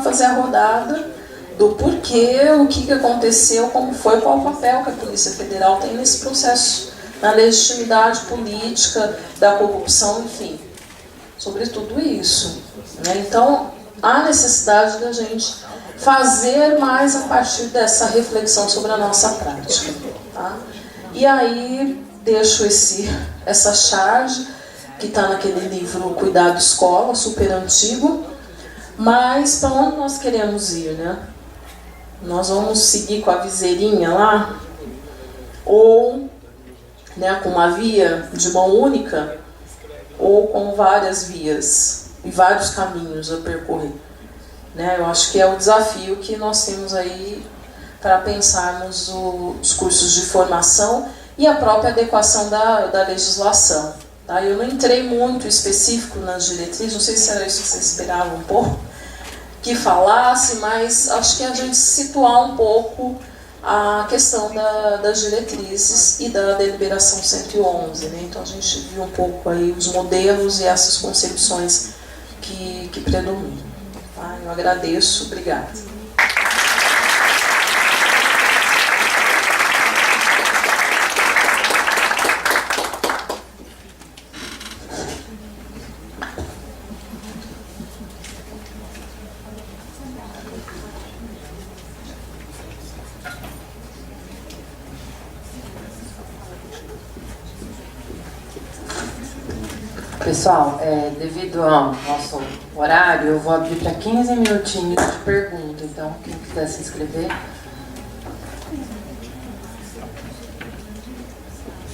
fazer a rodada do porquê, o que aconteceu, como foi, qual o papel que a Polícia Federal tem nesse processo, na legitimidade política, da corrupção, enfim, sobre tudo isso. Então, há necessidade da gente fazer mais a partir dessa reflexão sobre a nossa prática. Tá? E aí, deixo essa charge, que está naquele livro Cuidado Escola, super antigo, mas para onde nós queremos ir, né? Nós vamos seguir com a viseirinha lá? Ou com uma via de mão única? Ou com várias vias e vários caminhos a percorrer? Eu acho que é o desafio que nós temos aí para pensarmos os cursos de formação e a própria adequação da legislação. Tá? Eu não entrei muito específico nas diretrizes, não sei se era isso que você esperava um pouco, que falasse, mas acho que a gente situar um pouco a questão das diretrizes e da deliberação 111. Então a gente viu um pouco aí os modelos e essas concepções que predominam. Tá? Eu agradeço, obrigada. Pessoal, devido ao nosso horário, eu vou abrir para 15 minutinhos de pergunta. Então, quem quiser se inscrever.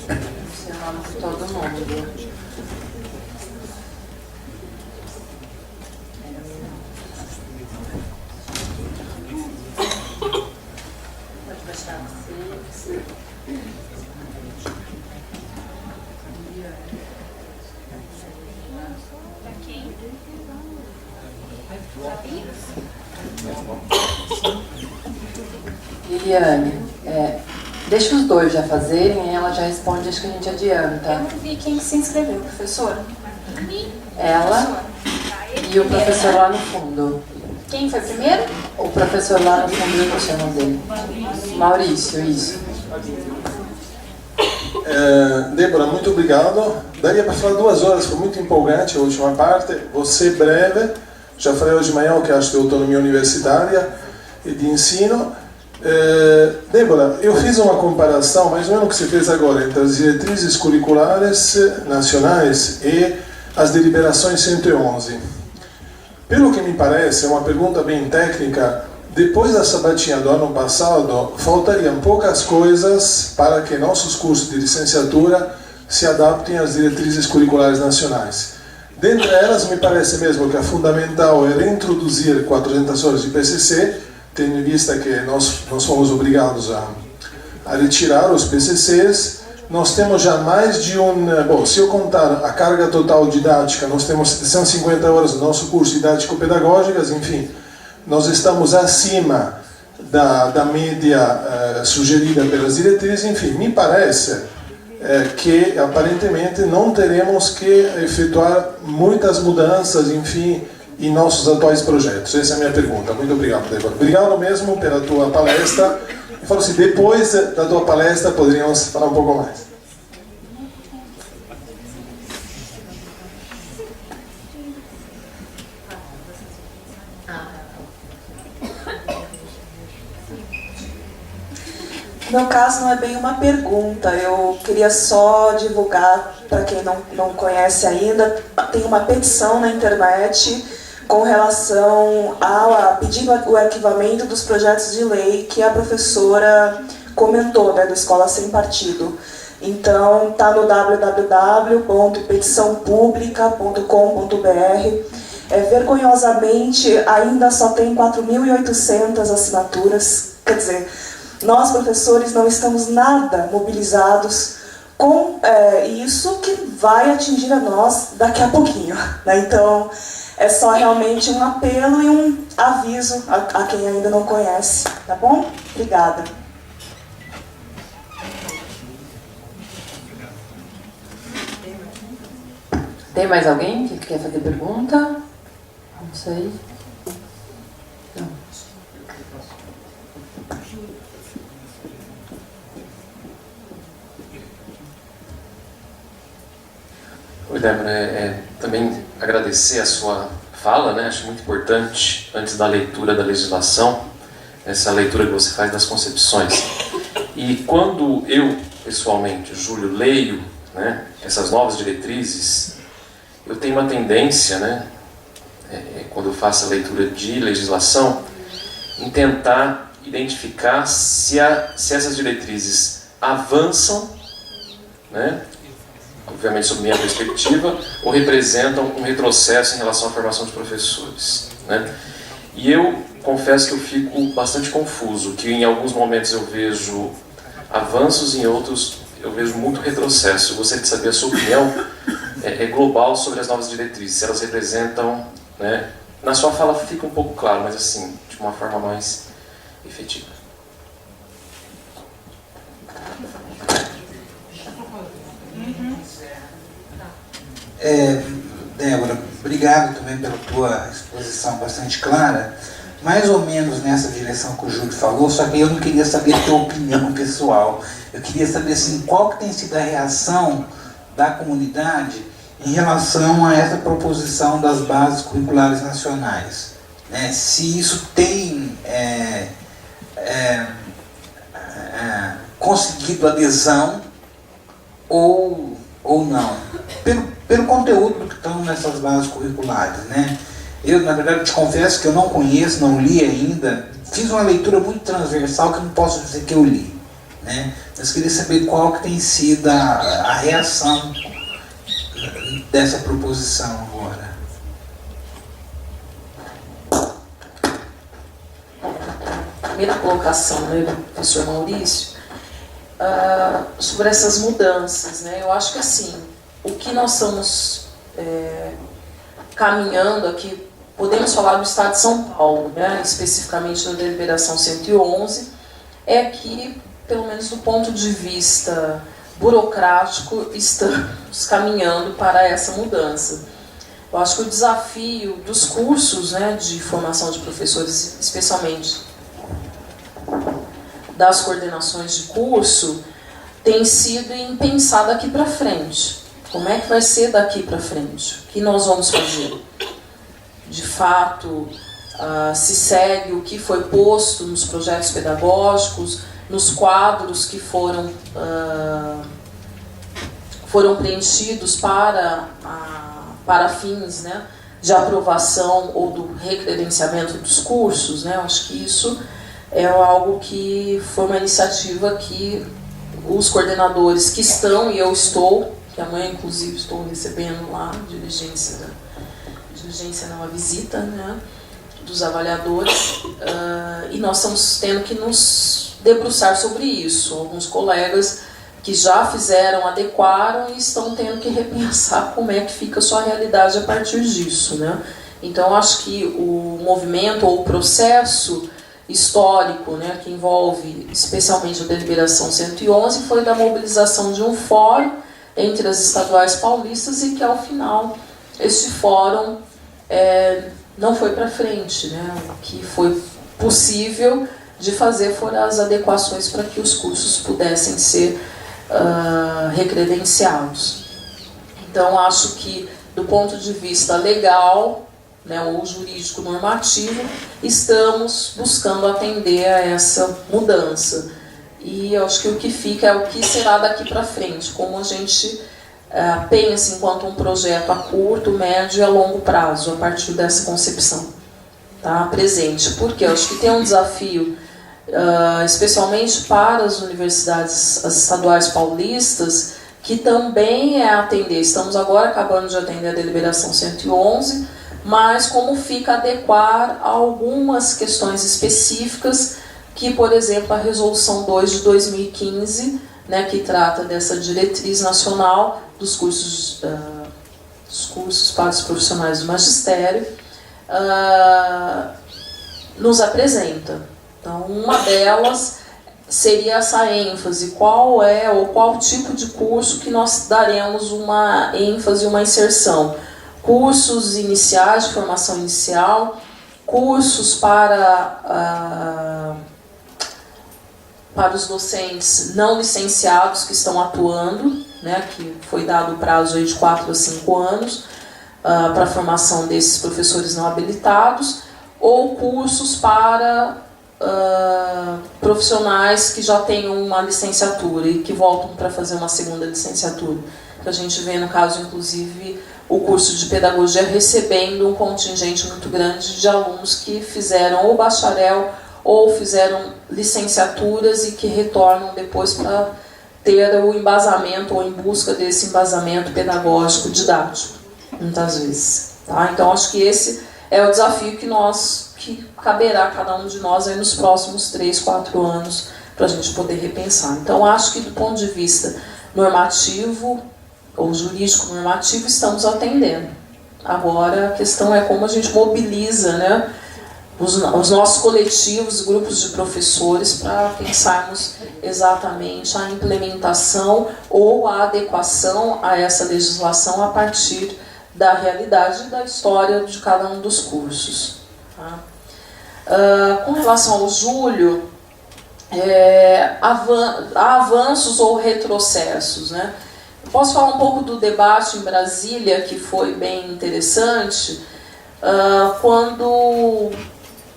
Seu nome de todo mundo. Pode baixar você. Liliane, deixa os dois já fazerem, ela já responde, acho que a gente adianta. Eu não vi quem se inscreveu, professor. Ela e o professor lá no fundo. Quem foi primeiro? O professor lá no fundo, eu não sei o nome dele. Maurício, isso. Débora, muito obrigado. Daria para falar 2 horas, foi muito empolgante a última parte. Vou ser breve. Já falei hoje de manhã que acho de autonomia universitária e de ensino. Débora, eu fiz uma comparação, mais ou menos o que você fez agora, entre as diretrizes curriculares nacionais e as deliberações 111. Pelo que me parece, é uma pergunta bem técnica. Depois da sabatina do ano passado, faltariam poucas coisas para que nossos cursos de licenciatura se adaptem às diretrizes curriculares nacionais. Dentre elas, me parece mesmo que a fundamental é reintroduzir 400 horas de PCC, tendo em vista que nós fomos obrigados a retirar os PCCs. Nós temos já mais de se eu contar a carga total didática, nós temos 750 horas no nosso curso didático-pedagógicas, enfim, nós estamos acima da média sugerida pelas diretrizes. Enfim, me parece que aparentemente não teremos que efetuar muitas mudanças, enfim, em nossos atuais projetos. Essa é a minha pergunta. Muito obrigado, Débora. Obrigado mesmo pela tua palestra. Eu falo assim, depois da tua palestra poderíamos falar um pouco mais. No meu caso, não é bem uma pergunta, eu queria só divulgar, para quem não conhece ainda, tem uma petição na internet com relação a pedindo o arquivamento dos projetos de lei que a professora comentou, do Escola Sem Partido. Então, está no www.petiçãopublica.com.br. Vergonhosamente, ainda só tem 4.800 assinaturas, quer dizer, nós, professores, não estamos nada mobilizados com isso que vai atingir a nós daqui a pouquinho. Então, é só realmente um apelo e um aviso a quem ainda não conhece, tá bom? Obrigada. Tem mais alguém que quer fazer pergunta? Não sei. Oi, Débora, também agradecer a sua fala, né? Acho muito importante, antes da leitura da legislação, essa leitura que você faz das concepções. E quando eu, pessoalmente, Júlio, leio, né, essas novas diretrizes, eu tenho uma tendência, né, quando eu faço a leitura de legislação, em tentar identificar se essas diretrizes avançam, né, obviamente sob minha perspectiva, ou representam um retrocesso em relação à formação de professores, né? E eu confesso que eu fico bastante confuso, que em alguns momentos eu vejo avanços, em outros eu vejo muito retrocesso. Eu gostaria de saber a sua opinião global sobre as novas diretrizes, se elas representam, né? Na sua fala fica um pouco claro, mas assim, de uma forma mais efetiva. Débora, obrigado também pela tua exposição bastante clara, mais ou menos nessa direção que o Júlio falou, só que eu não queria saber a tua opinião pessoal. Eu queria saber assim, qual que tem sido a reação da comunidade em relação a essa proposição das bases curriculares nacionais, né? Se isso tem conseguido adesão ou não, pelo conteúdo que estão nessas bases curriculares, né? Eu, na verdade, te confesso que eu não conheço, não li ainda, fiz uma leitura muito transversal que eu não posso dizer que eu li, né? Mas queria saber qual que tem sido a reação dessa proposição agora. Primeira colocação, né, do professor Maurício, sobre essas mudanças, né? Eu acho que assim, o que nós estamos caminhando aqui, podemos falar do Estado de São Paulo, né, especificamente da deliberação 111, é que, pelo menos do ponto de vista burocrático, estamos caminhando para essa mudança. Eu acho que o desafio dos cursos, né, de formação de professores, especialmente das coordenações de curso, tem sido em pensar daqui para frente. Como é que vai ser daqui para frente? O que nós vamos fazer? De fato, se segue o que foi posto nos projetos pedagógicos, nos quadros que foram preenchidos para fins, né, de aprovação ou do recredenciamento dos cursos, né? Eu acho que isso é algo que foi uma iniciativa que os coordenadores que estão, e eu estou, que amanhã inclusive estou recebendo lá a diligência não, a visita, né, dos avaliadores, e nós estamos tendo que nos debruçar sobre isso. Alguns colegas que já fizeram, adequaram e estão tendo que repensar como é que fica a sua realidade a partir disso, né? Então, acho que o movimento ou o processo histórico, né, que envolve especialmente a deliberação 111, foi da mobilização de um fórum entre as estaduais paulistas e que, ao final, este fórum não foi para frente, né? O que foi possível de fazer foram as adequações para que os cursos pudessem ser recredenciados. Então, acho que, do ponto de vista legal, né, ou jurídico normativo, estamos buscando atender a essa mudança. E eu acho que o que fica é o que será daqui para frente, como a gente pensa enquanto um projeto a curto, médio e a longo prazo, a partir dessa concepção, tá, presente. Porque eu acho que tem um desafio, especialmente para as universidades, as estaduais paulistas, que também é atender. Estamos agora acabando de atender a deliberação 111, mas como fica adequar a algumas questões específicas que, por exemplo, a Resolução 2 de 2015, né, que trata dessa diretriz nacional dos cursos para os profissionais do magistério, nos apresenta. Então, uma delas seria essa ênfase, qual é ou qual tipo de curso que nós daremos uma ênfase, uma inserção. Cursos iniciais, de formação inicial, cursos para os docentes não licenciados que estão atuando, né, que foi dado o prazo aí de 4 a 5 anos para a formação desses professores não habilitados, ou cursos para profissionais que já tenham uma licenciatura e que voltam para fazer uma segunda licenciatura. Que a gente vê, no caso, inclusive, o curso de pedagogia recebendo um contingente muito grande de alunos que fizeram ou bacharel ou fizeram licenciaturas e que retornam depois para ter o embasamento ou em busca desse embasamento pedagógico didático, muitas vezes. Tá? Então, acho que esse é o desafio que caberá a cada um de nós aí nos próximos 3, 4 anos para a gente poder repensar. Então, acho que do ponto de vista normativo ou jurídico normativo, estamos atendendo. Agora, a questão é como a gente mobiliza, né, os nossos coletivos, grupos de professores, para pensarmos exatamente a implementação ou a adequação a essa legislação a partir da realidade e da história de cada um dos cursos. Tá? Com relação ao Júlio, há avanços ou retrocessos, né? Eu posso falar um pouco do debate em Brasília, que foi bem interessante, quando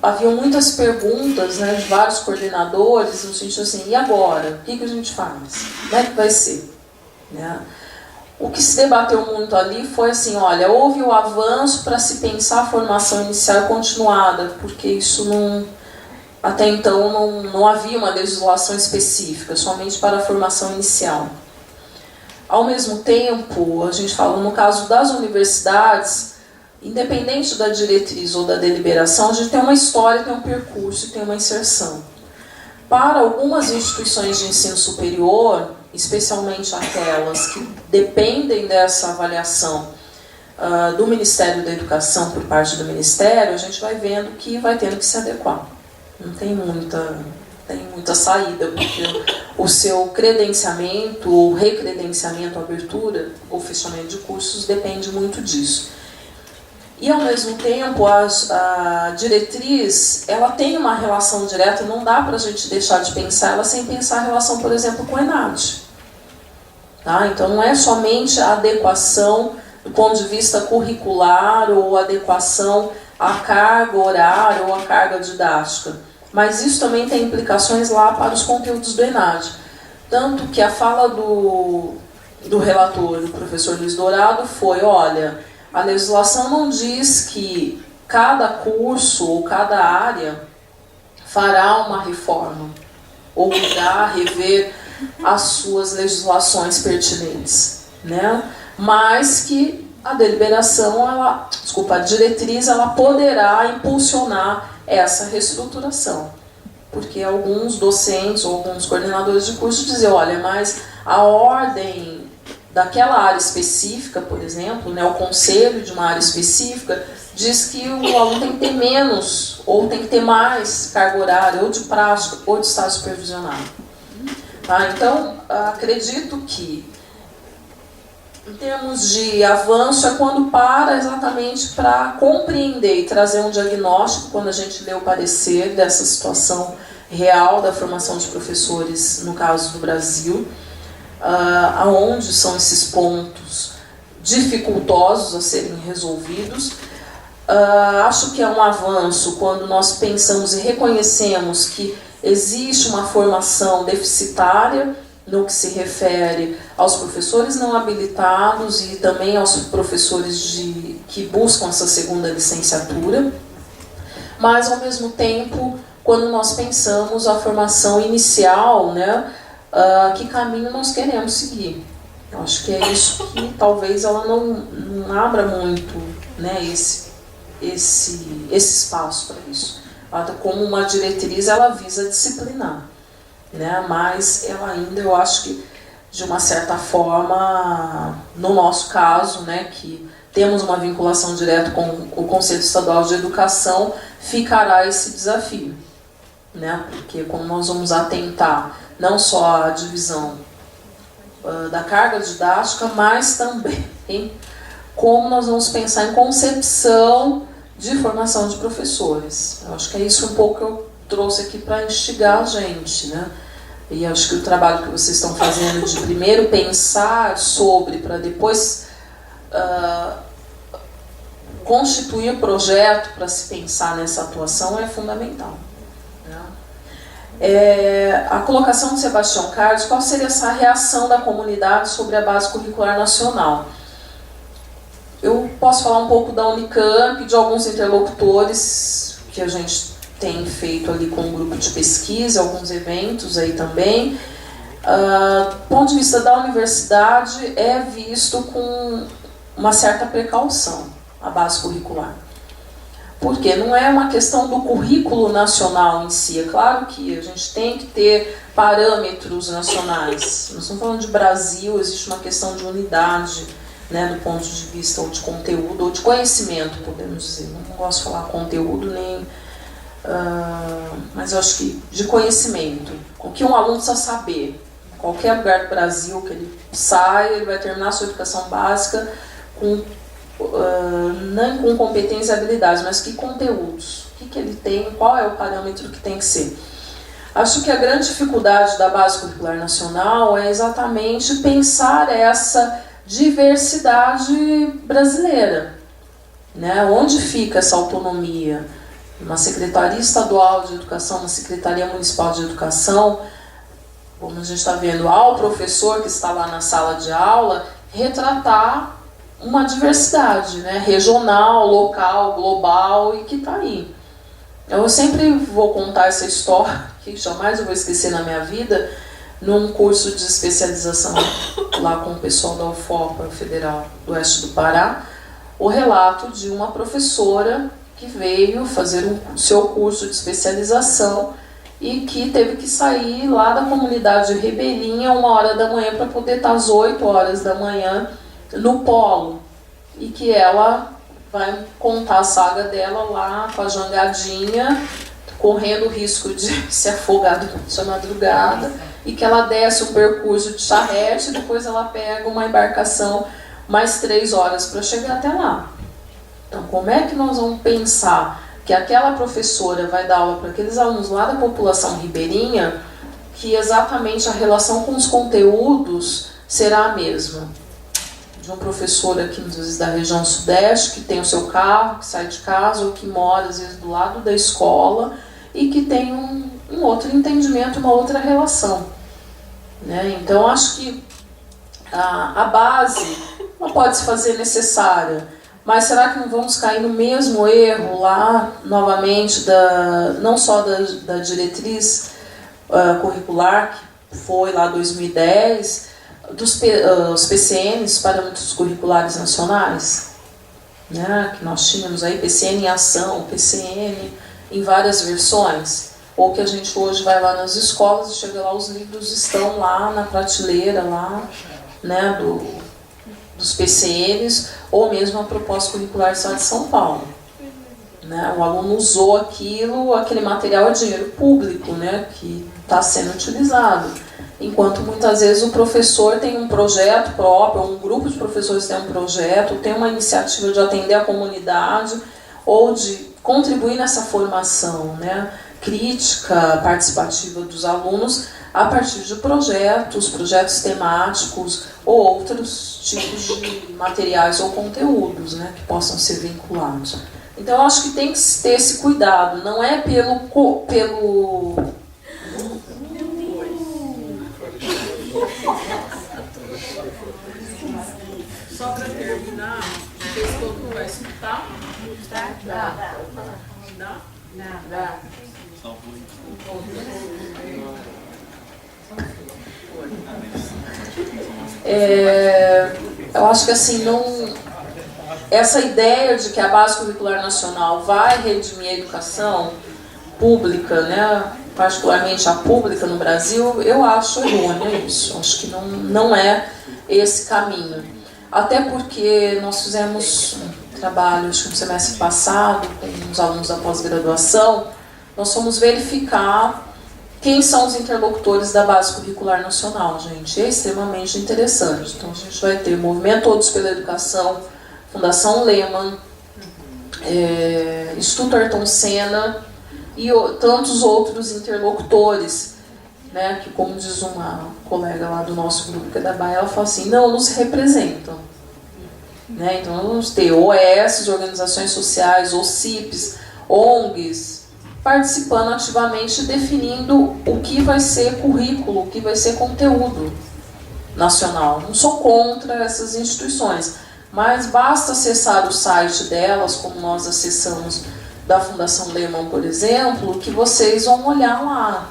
haviam muitas perguntas, né, de vários coordenadores, no sentido assim, e agora? O que a gente faz? Como é que vai ser? Né? O que se debateu muito ali foi assim, olha, houve o avanço para se pensar a formação inicial e continuada, porque isso até então não havia uma legislação específica, somente para a formação inicial. Ao mesmo tempo, a gente fala no caso das universidades, independente da diretriz ou da deliberação, a gente tem uma história, tem um percurso, tem uma inserção. Para algumas instituições de ensino superior, especialmente aquelas que dependem dessa avaliação do Ministério da Educação por parte do Ministério, a gente vai vendo que vai tendo que se adequar. Não tem muita saída, porque o seu credenciamento, ou recredenciamento, abertura ou fechamento de cursos depende muito disso. E, ao mesmo tempo, a diretriz, ela tem uma relação direta, não dá para a gente deixar de pensar ela sem pensar a relação, por exemplo, com o ENAD. Tá? Então, não é somente a adequação do ponto de vista curricular ou adequação à carga horária ou à carga didática, mas isso também tem implicações lá para os conteúdos do ENAD. Tanto que a fala do relator, do professor Luiz Dourado, foi, olha, a legislação não diz que cada curso ou cada área fará uma reforma ou irá rever as suas legislações pertinentes, né? Mas que a deliberação, a diretriz, ela poderá impulsionar essa reestruturação. Porque alguns docentes ou alguns coordenadores de curso dizem, olha, mas a ordem daquela área específica, por exemplo, né, o conselho de uma área específica, diz que o aluno tem que ter menos, ou tem que ter mais carga horária, ou de prática, ou de estágio supervisionado. Tá? Então, acredito que, em termos de avanço, é quando para exatamente para compreender e trazer um diagnóstico, quando a gente lê o parecer dessa situação real da formação de professores, no caso do Brasil, aonde são esses pontos dificultosos a serem resolvidos. Acho que é um avanço quando nós pensamos e reconhecemos que existe uma formação deficitária no que se refere aos professores não habilitados e também aos professores que buscam essa segunda licenciatura, mas ao mesmo tempo, quando nós pensamos a formação inicial, né, que caminho nós queremos seguir. Eu acho que é isso que talvez ela não abra muito, né, esse espaço para isso. Como uma diretriz, ela visa disciplinar, né, mas ela ainda, eu acho que, de uma certa forma, no nosso caso, né, que temos uma vinculação direta com o Conselho Estadual de Educação, ficará esse desafio, né, porque como nós vamos atentar não só a divisão da carga didática, mas também como nós vamos pensar em concepção de formação de professores. Eu acho que é isso um pouco que eu trouxe aqui para instigar a gente, né? E acho que o trabalho que vocês estão fazendo de primeiro pensar sobre, para depois constituir o projeto para se pensar nessa atuação é fundamental. A colocação de Sebastião Carlos, qual seria essa reação da comunidade sobre a base curricular nacional? Eu posso falar um pouco da Unicamp, de alguns interlocutores que a gente tem feito ali com um grupo de pesquisa, alguns eventos aí também. Do ponto de vista da universidade, é visto com uma certa precaução a base curricular. Porque não é uma questão do currículo nacional em si. É claro que a gente tem que ter parâmetros nacionais. Nós estamos falando de Brasil, existe uma questão de unidade, né, do ponto de vista ou de conteúdo ou de conhecimento, podemos dizer. Não gosto de falar conteúdo nem... mas eu acho que de conhecimento. O que um aluno precisa saber. Em qualquer lugar do Brasil que ele sai, ele vai terminar a sua educação básica com... não com competência e habilidades, mas que conteúdos, o que ele tem, qual é o parâmetro que tem que ser. Acho que a grande dificuldade da base curricular nacional é exatamente pensar essa diversidade brasileira, né? Onde fica essa autonomia? Uma Secretaria Estadual de Educação, uma Secretaria Municipal de Educação, como a gente está vendo, ao professor que está lá na sala de aula, retratar uma diversidade, né, regional, local, global e que está aí. Eu sempre vou contar essa história, que jamais eu vou esquecer na minha vida, num curso de especialização lá com o pessoal da UFOPA Federal do Oeste do Pará, o relato de uma professora que veio fazer o seu curso de especialização e que teve que sair lá da comunidade de Ribeirinha 1h da manhã para poder estar às 8h da manhã no polo, e que ela vai contar a saga dela lá com a jangadinha, correndo o risco de se afogar durante a madrugada, e que ela desce um percurso de charrete, depois ela pega uma embarcação mais 3 horas para chegar até lá. Então, como é que nós vamos pensar que aquela professora vai dar aula para aqueles alunos lá da população ribeirinha, que exatamente a relação com os conteúdos será a mesma? De um professor aqui, às vezes, da região sudeste, que tem o seu carro, que sai de casa, ou que mora, às vezes, do lado da escola, e que tem um outro entendimento, uma outra relação, né? Então, acho que a base não pode se fazer necessária, mas será que não vamos cair no mesmo erro lá, novamente, não só da diretriz curricular, que foi lá 2010, os PCNs, Parâmetros Curriculares Nacionais, né, que nós tínhamos aí PCN em ação, PCN em várias versões, ou que a gente hoje vai lá nas escolas e chega lá, os livros estão lá na prateleira, lá, né, dos PCNs, ou mesmo a proposta curricular do Estado de São Paulo. Né, o aluno usou aquele material é dinheiro público, né, que está sendo utilizado. Enquanto muitas vezes o professor tem um projeto próprio, ou um grupo de professores tem um projeto, tem uma iniciativa de atender a comunidade, ou de contribuir nessa formação, né, crítica, participativa dos alunos, a partir de projetos temáticos, ou outros tipos de materiais ou conteúdos, né, que possam ser vinculados. Então, eu acho que tem que ter esse cuidado, não é pelo Só para terminar, o pessoal não vai escutar? Dá. Eu acho que assim, essa ideia de que a base curricular nacional vai redimir a educação pública, né, particularmente a pública no Brasil, eu acho errôneo isso. Acho que não é esse caminho. Até porque nós fizemos um trabalho, acho que no semestre passado, com os alunos da pós-graduação, nós fomos verificar quem são os interlocutores da base curricular nacional, gente. É extremamente interessante. Então a gente vai ter o Movimento Todos pela Educação, Fundação Lehman, Instituto Ayrton Senna e tantos outros interlocutores, né, que, como diz uma colega lá do nosso grupo, que é da Bahia, ela fala assim, não nos representam. Né? Então, vamos ter OS, organizações sociais, OCIPs, ONGs, participando ativamente, definindo o que vai ser currículo, o que vai ser conteúdo nacional. Não sou contra essas instituições, mas basta acessar o site delas, como nós acessamos da Fundação Lehman, por exemplo, que vocês vão olhar lá,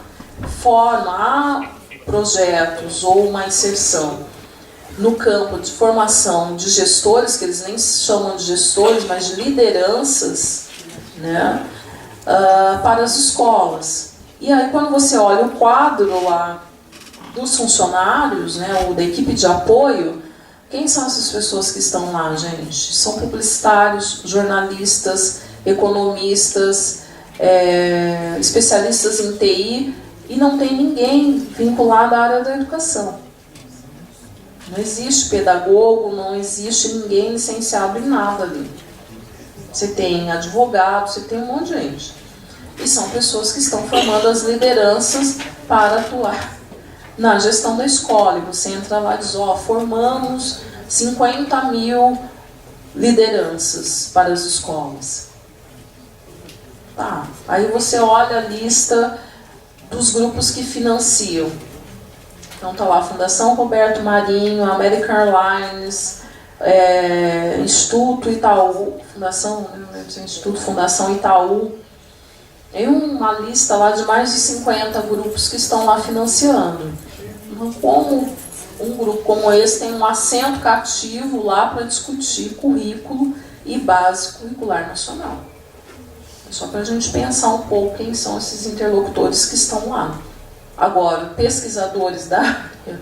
há projetos ou uma inserção no campo de formação de gestores, que eles nem se chamam de gestores, mas de lideranças, né, para as escolas. E aí, quando você olha o quadro lá dos funcionários, né, ou da equipe de apoio, quem são essas pessoas que estão lá, gente? São publicitários, jornalistas, economistas, especialistas em TI, e não tem ninguém vinculado à área da educação. Não existe pedagogo, não existe ninguém licenciado em nada ali. Você tem advogado, você tem um monte de gente. E são pessoas que estão formando as lideranças para atuar na gestão da escola. E você entra lá e diz, formamos 50 mil lideranças para as escolas. Tá. Aí você olha a lista dos grupos que financiam. Então está lá a Fundação Roberto Marinho, American Airlines, Instituto Itaú, Fundação Itaú. Tem uma lista lá de mais de 50 grupos que estão lá financiando. Então, como um grupo como esse tem um assento cativo lá para discutir currículo e base curricular nacional? Só para a gente pensar um pouco quem são esses interlocutores que estão lá. Agora, pesquisadores da área,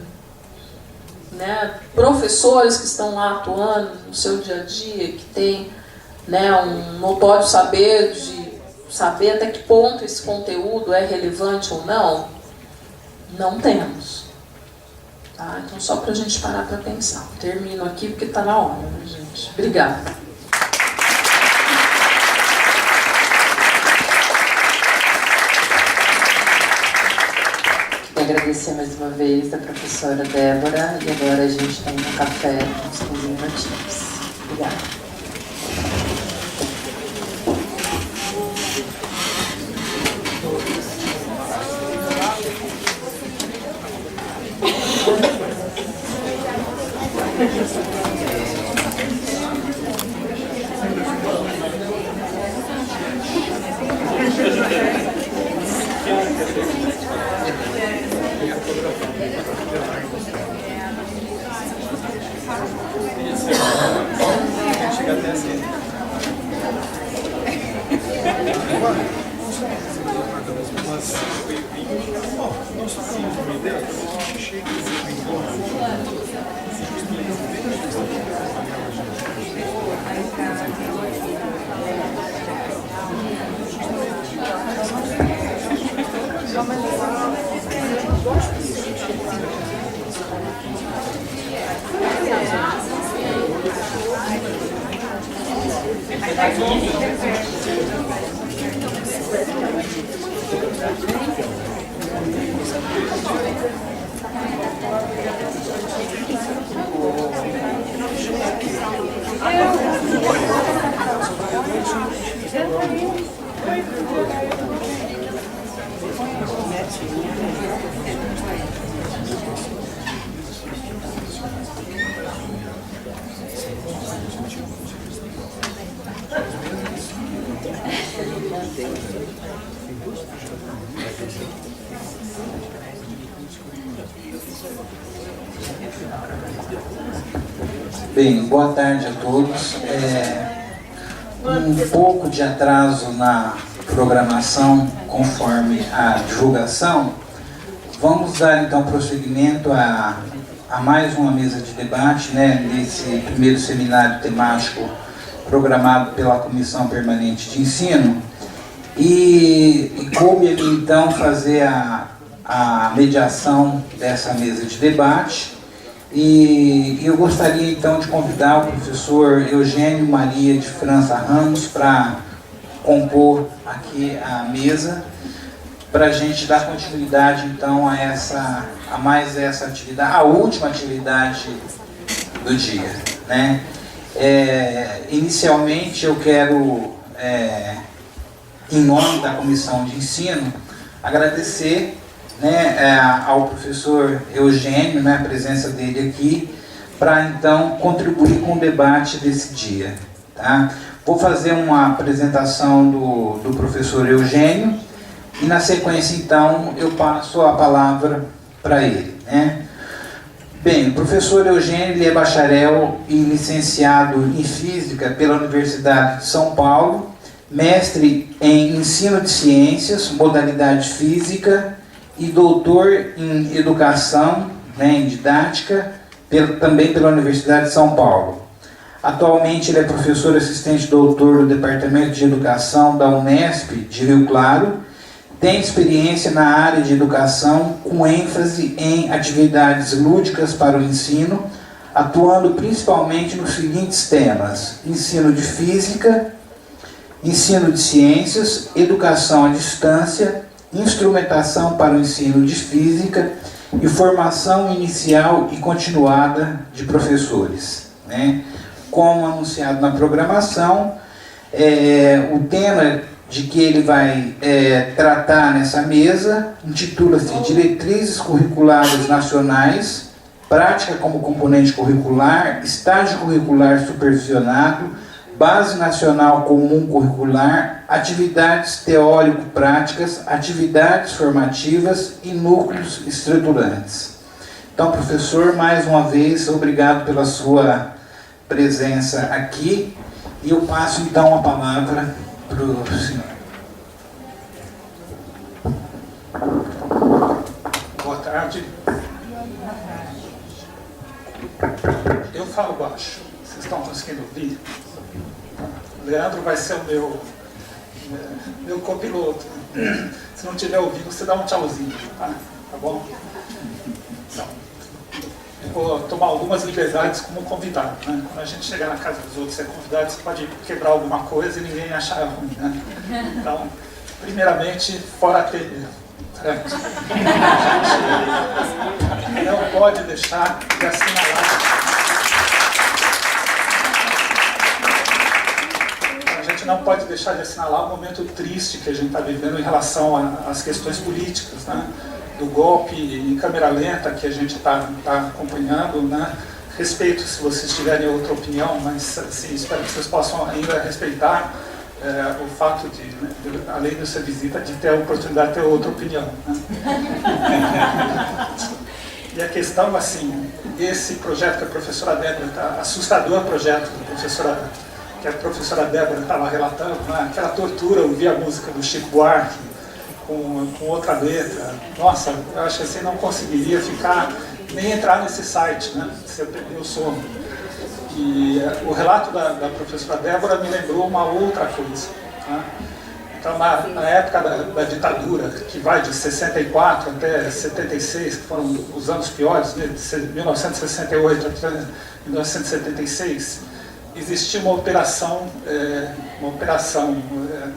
né, professores que estão lá atuando no seu dia a dia, que tem, né, um notório saber de saber até que ponto esse conteúdo é relevante ou não, não temos. Tá? Então, só para a gente parar para pensar. Termino aqui porque está na hora, né, gente? Obrigada. Agradecer mais uma vez a professora Débora, e agora a gente tem um café uns 15 minutinhos. Obrigada. Bem, boa tarde a todos. Um pouco de atraso na programação conforme a divulgação. Vamos dar então prosseguimento a mais uma mesa de debate, né, nesse primeiro seminário temático programado pela Comissão Permanente de Ensino. E coube aqui então fazer a mediação dessa mesa de debate. E eu gostaria então de convidar o professor Eugênio Maria de França Ramos para compor aqui a mesa, para a gente dar continuidade então a mais essa atividade, a última atividade do dia, né? Inicialmente eu quero, em nome da Comissão de Ensino, agradecer, né, ao professor Eugênio, né, a presença dele aqui, para então contribuir com o debate desse dia. Tá? Vou fazer uma apresentação do professor Eugênio e na sequência então eu passo a palavra para ele. Né? Bem, o professor Eugênio ele é bacharel e licenciado em Física pela Universidade de São Paulo, mestre em Ensino de Ciências, modalidade Física, e doutor em Educação, né, em Didática, também pela Universidade de São Paulo. Atualmente ele é professor assistente doutor do Departamento de Educação da Unesp de Rio Claro, tem experiência na área de educação com ênfase em atividades lúdicas para o ensino, atuando principalmente nos seguintes temas: ensino de física, ensino de ciências, educação à distância, instrumentação para o ensino de física e formação inicial e continuada de professores. Né? Como anunciado na programação, o tema de que ele vai tratar nessa mesa intitula-se Diretrizes Curriculares Nacionais, Prática como Componente Curricular, Estágio Curricular Supervisionado, Base Nacional Comum Curricular, Atividades Teórico-Práticas, Atividades Formativas e Núcleos Estruturantes. Então, professor, mais uma vez, obrigado pela sua presença aqui. E eu passo, então, a palavra para o senhor. Boa tarde. Eu falo baixo. Vocês estão conseguindo ouvir? Leandro vai ser o meu copiloto. Se não estiver ouvindo, você dá um tchauzinho, tá bom? Então, eu vou tomar algumas liberdades como convidado, né? Quando a gente chegar na casa dos outros e ser convidado, você pode quebrar alguma coisa e ninguém achar ruim, né? Então, primeiramente, fora a TV. Certo? A gente não pode deixar de assinalar. Não pode deixar de assinalar o momento triste que a gente está vivendo em relação às questões políticas, né? Do golpe em câmera lenta que a gente está acompanhando, né? Respeito se vocês tiverem outra opinião, mas assim, espero que vocês possam ainda respeitar o fato de, além de ser visita, de ter a oportunidade de ter outra opinião. Né? E a questão, assim, esse projeto que a professora Débora, assustador projeto da professora que a professora Débora estava relatando, né? Aquela tortura, ouvir a música do Chico Buarque com outra letra. Nossa, eu acho que assim não conseguiria nem entrar nesse site, né? Se eu perder o sono. E o relato da professora Débora me lembrou uma outra coisa. Né? Então, na época da ditadura, que vai de 64 até 76, que foram os anos piores, né? De 1968 até 1976, existia uma operação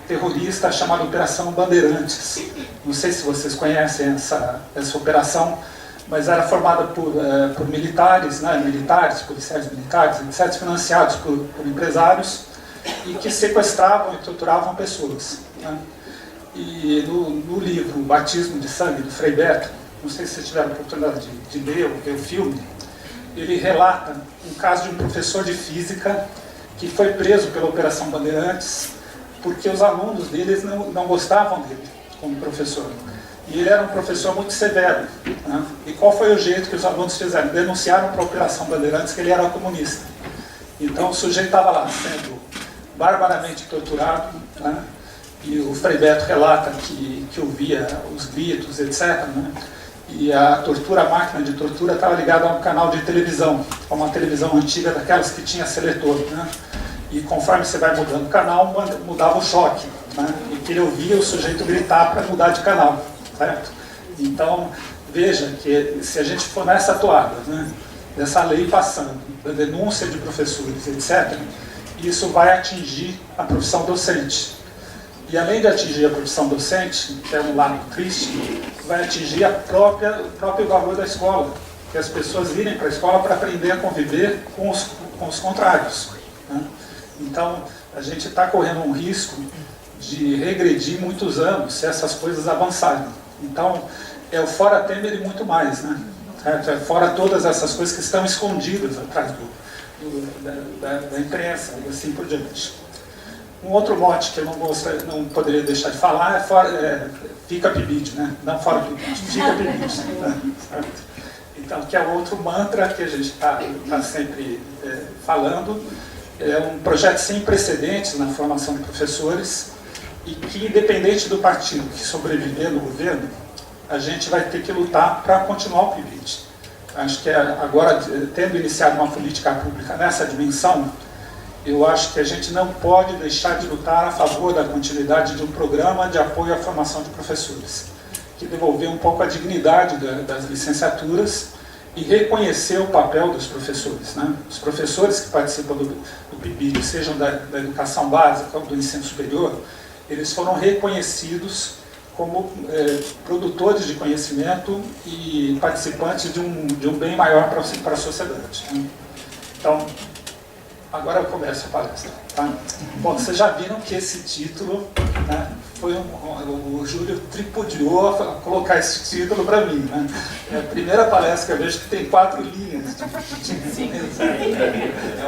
terrorista chamada Operação Bandeirantes. Não sei se vocês conhecem essa operação, mas era formada por militares, né, policiais militares, etc., financiados por empresários, e que sequestravam e torturavam pessoas. Né? E no livro Batismo de Sangue, do Frei Beto, não sei se vocês tiveram a oportunidade de ler ou ver o filme, ele relata um caso de um professor de física que foi preso pela Operação Bandeirantes porque os alunos deles não gostavam dele como professor. E ele era um professor muito severo. Né? E qual foi o jeito que os alunos fizeram? Denunciaram para a Operação Bandeirantes que ele era comunista. Então o sujeito estava lá sendo barbaramente torturado, né? E o Frei Beto relata que ouvia os gritos, etc., né? E a tortura, a máquina de tortura estava ligada a um canal de televisão, a uma televisão antiga daquelas que tinha seletor, né? E conforme você vai mudando o canal, mudava o choque, né? E que ele ouvia o sujeito gritar para mudar de canal, certo? Então, veja que se a gente for nessa toada, né? dessa lei passando, da denúncia de professores, etc., isso vai atingir a profissão docente. E além de atingir a profissão docente, que é um lado triste, vai atingir o próprio valor da escola, que as pessoas irem para a escola para aprender a conviver com os contrários, né? Então, a gente está correndo um risco de regredir muitos anos se essas coisas avançarem. Então, é o fora Temer e muito mais, né? É fora todas essas coisas que estão escondidas atrás da imprensa e assim por diante. Um outro mote que eu não poderia deixar de falar é fica PIBID, né? Não fora PIBID, fica PIBID, né? Então, que é outro mantra que a gente está sempre falando. É um projeto sem precedentes na formação de professores e que, independente do partido que sobreviver no governo, a gente vai ter que lutar para continuar o PIBID. Acho que agora, tendo iniciado uma política pública nessa dimensão, eu acho que a gente não pode deixar de lutar a favor da continuidade de um programa de apoio à formação de professores, que devolver um pouco a dignidade das licenciaturas e reconhecer o papel dos professores, né? Os professores que participam do PIBID, sejam da educação básica ou do ensino superior, eles foram reconhecidos como produtores de conhecimento e participantes de um bem maior para a sociedade, né? Então, agora eu começo a palestra. Tá? Bom, vocês já viram que esse título, né, o Júlio tripudiou a colocar esse título para mim. Né? É a primeira palestra que eu vejo que tem 4 linhas.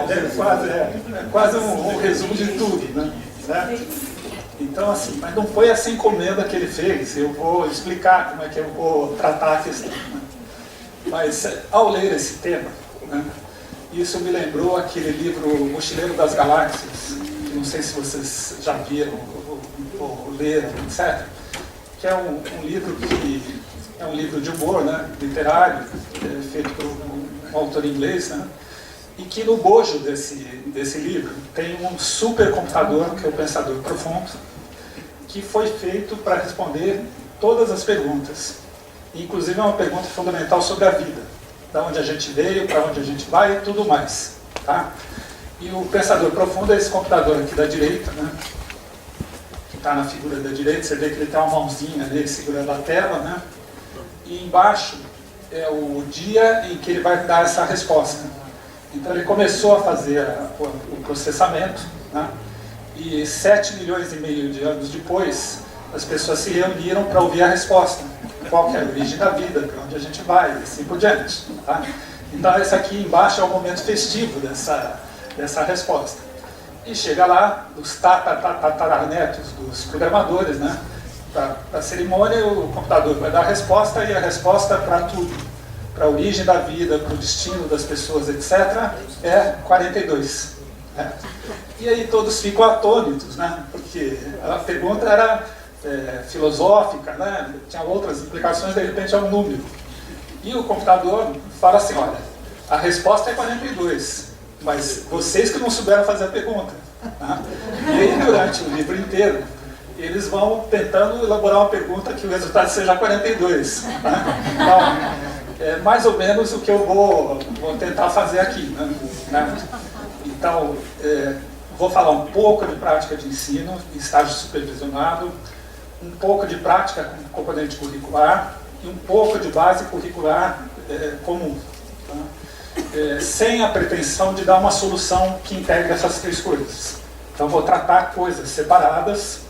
É quase um resumo de tudo. Né? Certo? Então, assim, mas não foi essa encomenda que ele fez. Eu vou explicar como é que eu vou tratar a questão. Né? Mas, ao ler esse tema, né, isso me lembrou aquele livro Mochileiro das Galáxias, que não sei se vocês já viram ou leram, etc., que é um livro que é um livro de humor, né, literário, feito por um autor inglês, né, e que no bojo desse livro tem um supercomputador, que é o Pensador Profundo, que foi feito para responder todas as perguntas, inclusive uma pergunta fundamental sobre a vida. Da onde a gente veio, para onde a gente vai e tudo mais. Tá? E o Pensador Profundo é esse computador aqui da direita, né? Que está na figura da direita, você vê que ele tem uma mãozinha ali segurando a tela, né? E embaixo é o dia em que ele vai dar essa resposta. Então ele começou a fazer o processamento, né? E 7 milhões e meio de anos depois, as pessoas se reuniram para ouvir a resposta. Qual que é a origem da vida, para onde a gente vai, e assim por diante. Tá? Então, esse aqui embaixo é o momento festivo dessa resposta. E chega lá, os tataranetos dos programadores, né? Para a cerimônia, o computador vai dar a resposta, e a resposta para tudo, para a origem da vida, para o destino das pessoas, etc., é 42. Né? E aí todos ficam atônitos, né? Porque a pergunta era filosófica, né? Tinha outras implicações, de repente é um número. E o computador fala assim, olha, a resposta é 42, mas vocês que não souberam fazer a pergunta. Tá? E aí, durante o livro inteiro, eles vão tentando elaborar uma pergunta que o resultado seja 42. Tá? Então, é mais ou menos o que eu vou tentar fazer aqui. Né? Então, vou falar um pouco de prática de ensino, estágio supervisionado, um pouco de prática com componente curricular e um pouco de base curricular comum, tá? Sem a pretensão de dar uma solução que integre essas 3 coisas. Então vou tratar coisas separadas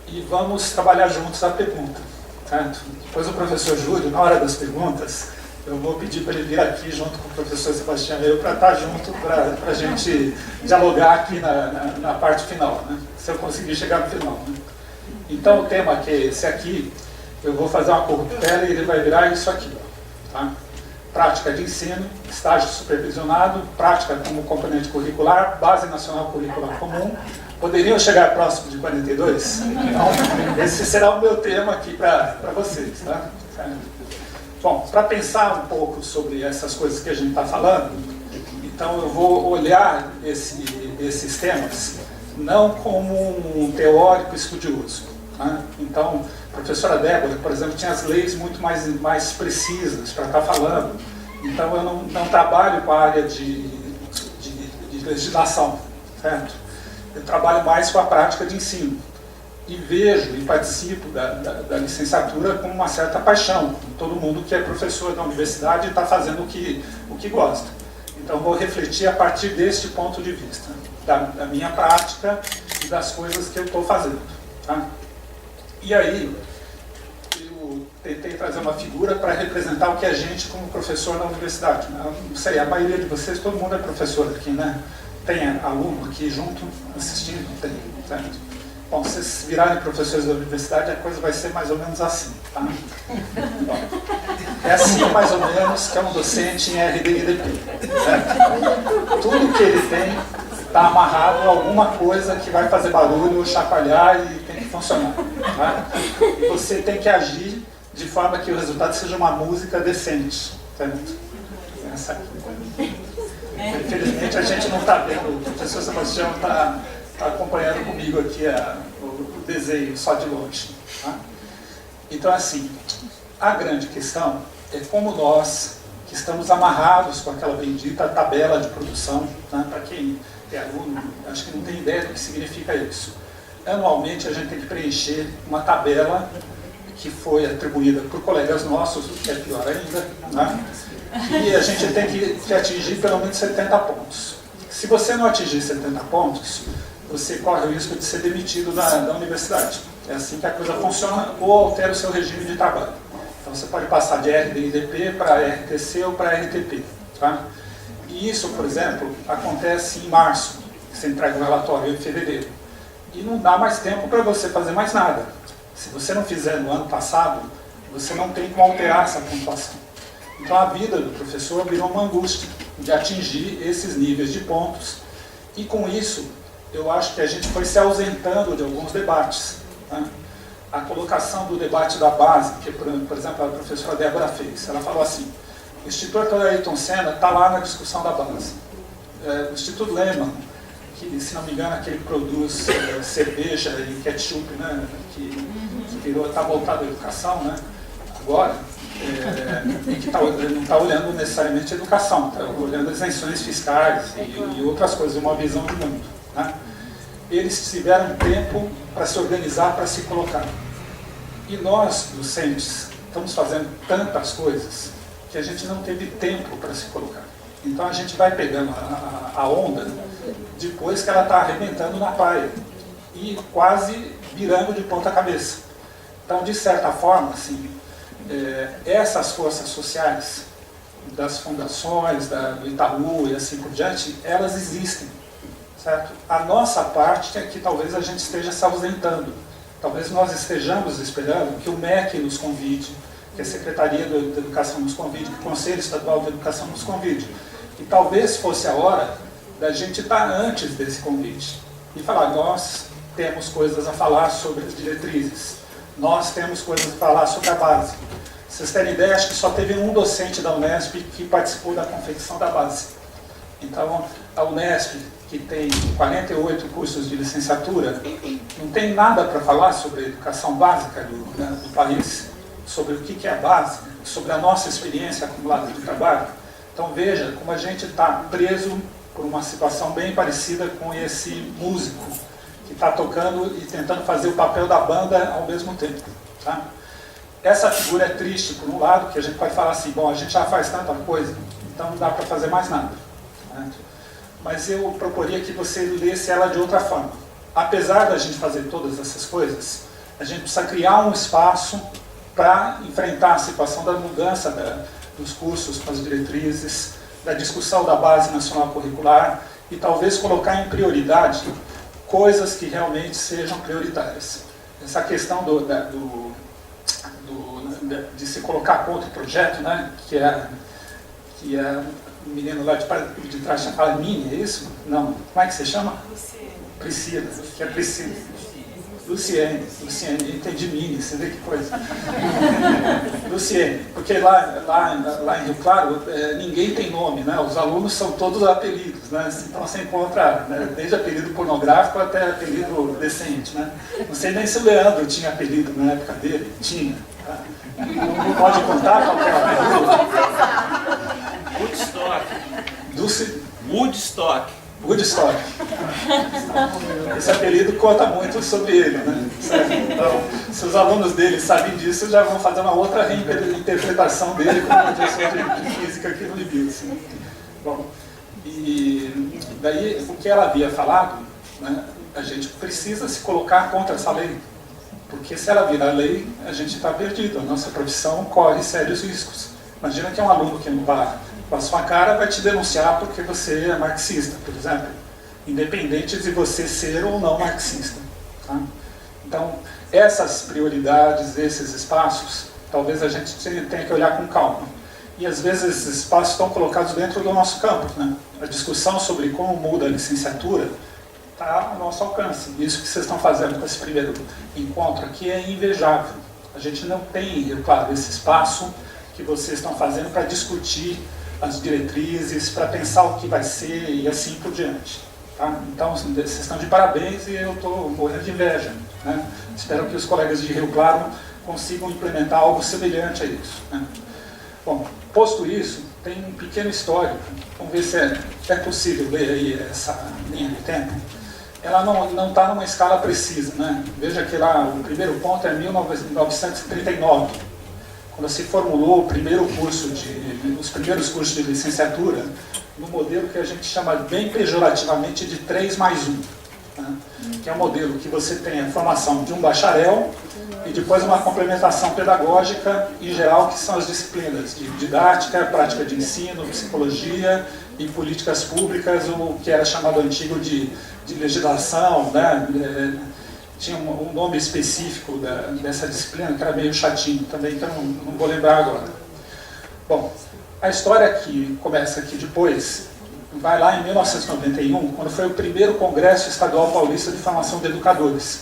e vamos trabalhar juntos a pergunta. Certo? Depois o professor Júlio, na hora das perguntas, eu vou pedir para ele vir aqui junto com o professor Sebastião e eu para estar junto, para a gente dialogar aqui na parte final, né? Se eu conseguir chegar no final. Né? Então o tema que é esse aqui, eu vou fazer uma corruptela e ele vai virar isso aqui. Tá? Prática de ensino, estágio supervisionado, prática como componente curricular, base nacional curricular comum. Poderiam chegar próximo de 42? Então, esse será o meu tema aqui para vocês. Tá? Bom, para pensar um pouco sobre essas coisas que a gente está falando, então eu vou olhar esses temas não como um teórico estudioso. Né? Então, a professora Débora, por exemplo, tinha as leis muito mais precisas para estar falando. Então eu não trabalho com a área de legislação, certo? Eu trabalho mais com a prática de ensino. E vejo e participo da licenciatura com uma certa paixão, como todo mundo que é professor da universidade está fazendo o que gosta. Então vou refletir a partir deste ponto de vista, da minha prática e das coisas que eu estou fazendo. Tá? E aí, eu tentei trazer uma figura para representar o que é a gente como professor na universidade. Não sei, a maioria de vocês, todo mundo é professor aqui, né? Tem aluno aqui junto, assistindo? Tem, certo? Bom, se vocês virarem professores da universidade, a coisa vai ser mais ou menos assim, tá? Bom, é assim mais ou menos que é um docente em RD e IDP, certo? Tudo que ele tem está amarrado a alguma coisa que vai fazer barulho, chacoalhar e tem que funcionar, tá? E você tem que agir de forma que o resultado seja uma música decente, certo? Essa aqui. Infelizmente a gente não está vendo, o professor Sebastião está acompanhando comigo aqui o desenho só de longe. Tá? Então, assim, a grande questão é como nós, que estamos amarrados com aquela bendita tabela de produção, tá? Para quem é aluno, acho que não tem ideia do que significa isso. Anualmente a gente tem que preencher uma tabela que foi atribuída por colegas nossos, o que é pior ainda, né? E a gente tem que atingir pelo menos 70 pontos. Se você não atingir 70 pontos, você corre o risco de ser demitido da universidade. É assim que a coisa funciona, ou altera o seu regime de trabalho. Então você pode passar de RD/IDP para RTC ou para RTP. Tá? E isso, por exemplo, acontece em março, você entrega o relatório em fevereiro. E não dá mais tempo para você fazer mais nada. Se você não fizer no ano passado, você não tem como alterar essa pontuação. Então a vida do professor virou uma angústia de atingir esses níveis de pontos. E com isso, eu acho que a gente foi se ausentando de alguns debates. Tá? A colocação do debate da base, que, por exemplo, a professora Débora fez, ela falou assim: o Instituto Ayrton Senna está lá na discussão da base. O Instituto Lehman, que, se não me engano, aquele que produz cerveja e ketchup, né, que está voltado à educação, né, agora, e que não está olhando necessariamente a educação, está olhando as isenções fiscais e outras coisas, uma visão de mundo. Né? Eles tiveram tempo para se organizar, para se colocar. E nós, docentes, estamos fazendo tantas coisas que a gente não teve tempo para se colocar. Então a gente vai pegando a onda depois que ela está arrebentando na praia e quase virando de ponta cabeça. Então, de certa forma, assim, essas forças sociais das fundações, do Itaú e assim por diante, elas existem. Certo? A nossa parte é que talvez a gente esteja se ausentando. Talvez nós estejamos esperando que o MEC nos convide, que a Secretaria da Educação nos convide, que o Conselho Estadual de Educação nos convide. E talvez fosse a hora da gente estar antes desse convite e falar: nós temos coisas a falar sobre as diretrizes, nós temos coisas a falar sobre a base. Vocês terem ideia, acho que só teve um docente da Unesp que participou da confecção da base. Então, a Unesp, que tem 48 cursos de licenciatura, não tem nada para falar sobre a educação básica do país, sobre o que é a base, sobre a nossa experiência acumulada de trabalho. Então veja como a gente está preso por uma situação bem parecida com esse músico que está tocando e tentando fazer o papel da banda ao mesmo tempo. Tá? Essa figura é triste, por um lado, que a gente pode falar assim: bom, a gente já faz tanta coisa, então não dá para fazer mais nada. Né? Mas eu proporia que você lesse ela de outra forma. Apesar da gente fazer todas essas coisas, a gente precisa criar um espaço para enfrentar a situação da mudança dos cursos com as diretrizes, da discussão da base nacional curricular e talvez colocar em prioridade coisas que realmente sejam prioritárias. Essa questão de se colocar contra o projeto, né, que é o menino lá de trás fala Mini, é isso? Não. Como é que você chama? Priscila, que é Priscila. Luciene, entendi Mini, você vê que coisa. Luciene, porque lá em Rio Claro ninguém tem nome, né? Os alunos são todos apelidos, né? Então você encontra, né, desde apelido pornográfico até apelido decente, né? Não sei nem se o Leandro tinha apelido na época dele, tinha. Tá? Não pode contar qual é o apelido. Woodstock. Woodstock. Esse apelido conta muito sobre ele, né? Então, se os alunos dele sabem disso, já vão fazer uma outra reinterpretação dele como professor de física aqui no IBIL. Assim. Bom, e daí o que ela havia falado, né, a gente precisa se colocar contra essa lei, porque se ela virar lei, a gente está perdido, a nossa profissão corre sérios riscos. Imagina que um aluno que não vai com a sua cara vai te denunciar porque você é marxista, por exemplo, independente de você ser ou não marxista. Tá? Então, essas prioridades, esses espaços, talvez a gente tenha que olhar com calma. E às vezes esses espaços estão colocados dentro do nosso campo. Né? A discussão sobre como muda a licenciatura está ao nosso alcance. Isso que vocês estão fazendo com esse primeiro encontro aqui é invejável. A gente não tem, claro, esse espaço que vocês estão fazendo para discutir as diretrizes, para pensar o que vai ser e assim por diante. Tá? Então, vocês estão de parabéns e eu estou morrendo de inveja. Né? Espero que os colegas de Rio Claro consigam implementar algo semelhante a isso. Né? Bom, posto isso, tem um pequeno histórico. Vamos ver se é possível ler aí essa linha de tempo. Ela não está numa escala precisa. Né? Veja que lá o primeiro ponto é 1939. Quando se formulou os primeiros cursos de licenciatura, no modelo que a gente chama bem pejorativamente de 3+1, né? Que é um modelo que você tem a formação de um bacharel e depois uma complementação pedagógica, em geral, que são as disciplinas de didática, prática de ensino, psicologia e políticas públicas, o que era chamado antigo de legislação, né? Tinha um nome específico dessa disciplina, que era meio chatinho também, que eu não vou lembrar agora. Bom, a história que começa aqui depois, vai lá em 1991, quando foi o primeiro Congresso Estadual Paulista de Formação de Educadores,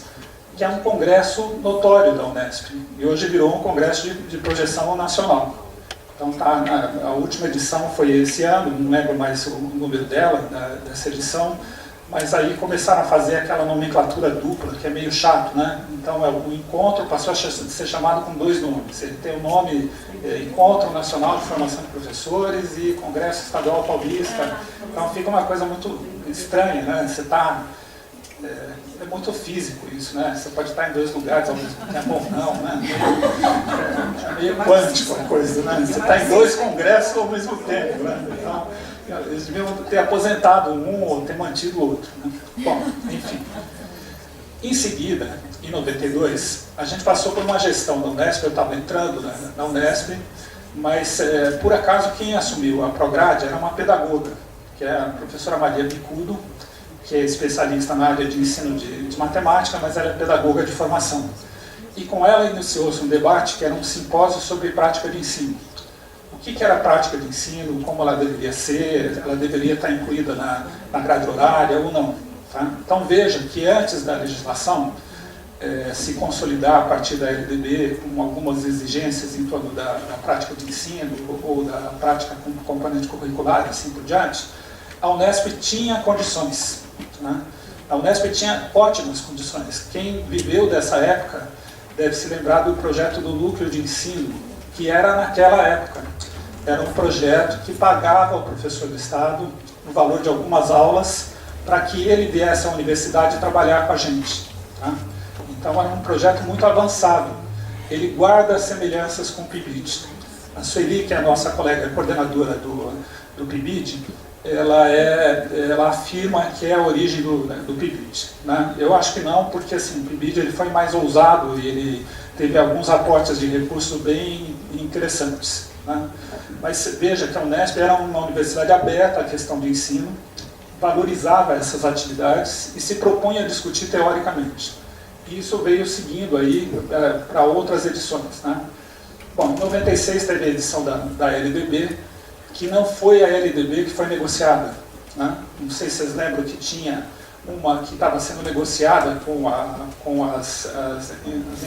que é um congresso notório da Unesp, e hoje virou um congresso de projeção nacional. Então a última edição foi esse ano, não lembro mais o número dessa edição, mas aí começaram a fazer aquela nomenclatura dupla, que é meio chato, né? Então o encontro passou a ser chamado com 2 nomes. Ele tem o nome Encontro Nacional de Formação de Professores e Congresso Estadual Paulista. Então fica uma coisa muito estranha, né? Você está... É muito físico isso, né? Você pode estar em 2 lugares ao mesmo tempo ou não, né? É meio quântico a coisa, né? Você está em 2 congressos ao mesmo tempo, né? Então, eles deviam ter aposentado um ou ter mantido o outro. Né? Bom, enfim. Em seguida, em 92, a gente passou por uma gestão da Unesp, eu estava entrando na Unesp, mas por acaso quem assumiu a Prograde era uma pedagoga, que é a professora Maria Bicudo, que é especialista na área de ensino de matemática, mas ela é pedagoga de formação. E com ela iniciou-se um debate que era um simpósio sobre prática de ensino. O que era a prática de ensino, como ela deveria ser, ela deveria estar incluída na grade horária ou não. Tá? Então veja que antes da legislação se consolidar a partir da LDB com algumas exigências em torno da prática de ensino ou da prática com componente curricular e assim por diante, a Unesp tinha condições. Né? A Unesp tinha ótimas condições. Quem viveu dessa época deve se lembrar do projeto do Núcleo de Ensino, que era naquela época. Era um projeto que pagava ao professor do Estado o valor de algumas aulas para que ele viesse à universidade trabalhar com a gente. Tá? Então era um projeto muito avançado. Ele guarda semelhanças com o PIBID. A Sueli, que é a nossa colega coordenadora do PIBID, ela afirma que é a origem do PIBID. Né? Eu acho que não, porque assim, o PIBID ele foi mais ousado e ele teve alguns aportes de recursos bem interessantes. Né? Mas veja que a Unesp era uma universidade aberta à questão de ensino, valorizava essas atividades e se propunha a discutir teoricamente. E isso veio seguindo aí para outras edições. Né? Bom, em 96 teve a edição da LDB, que não foi a LDB que foi negociada. Né? Não sei se vocês lembram que tinha uma que estava sendo negociada com as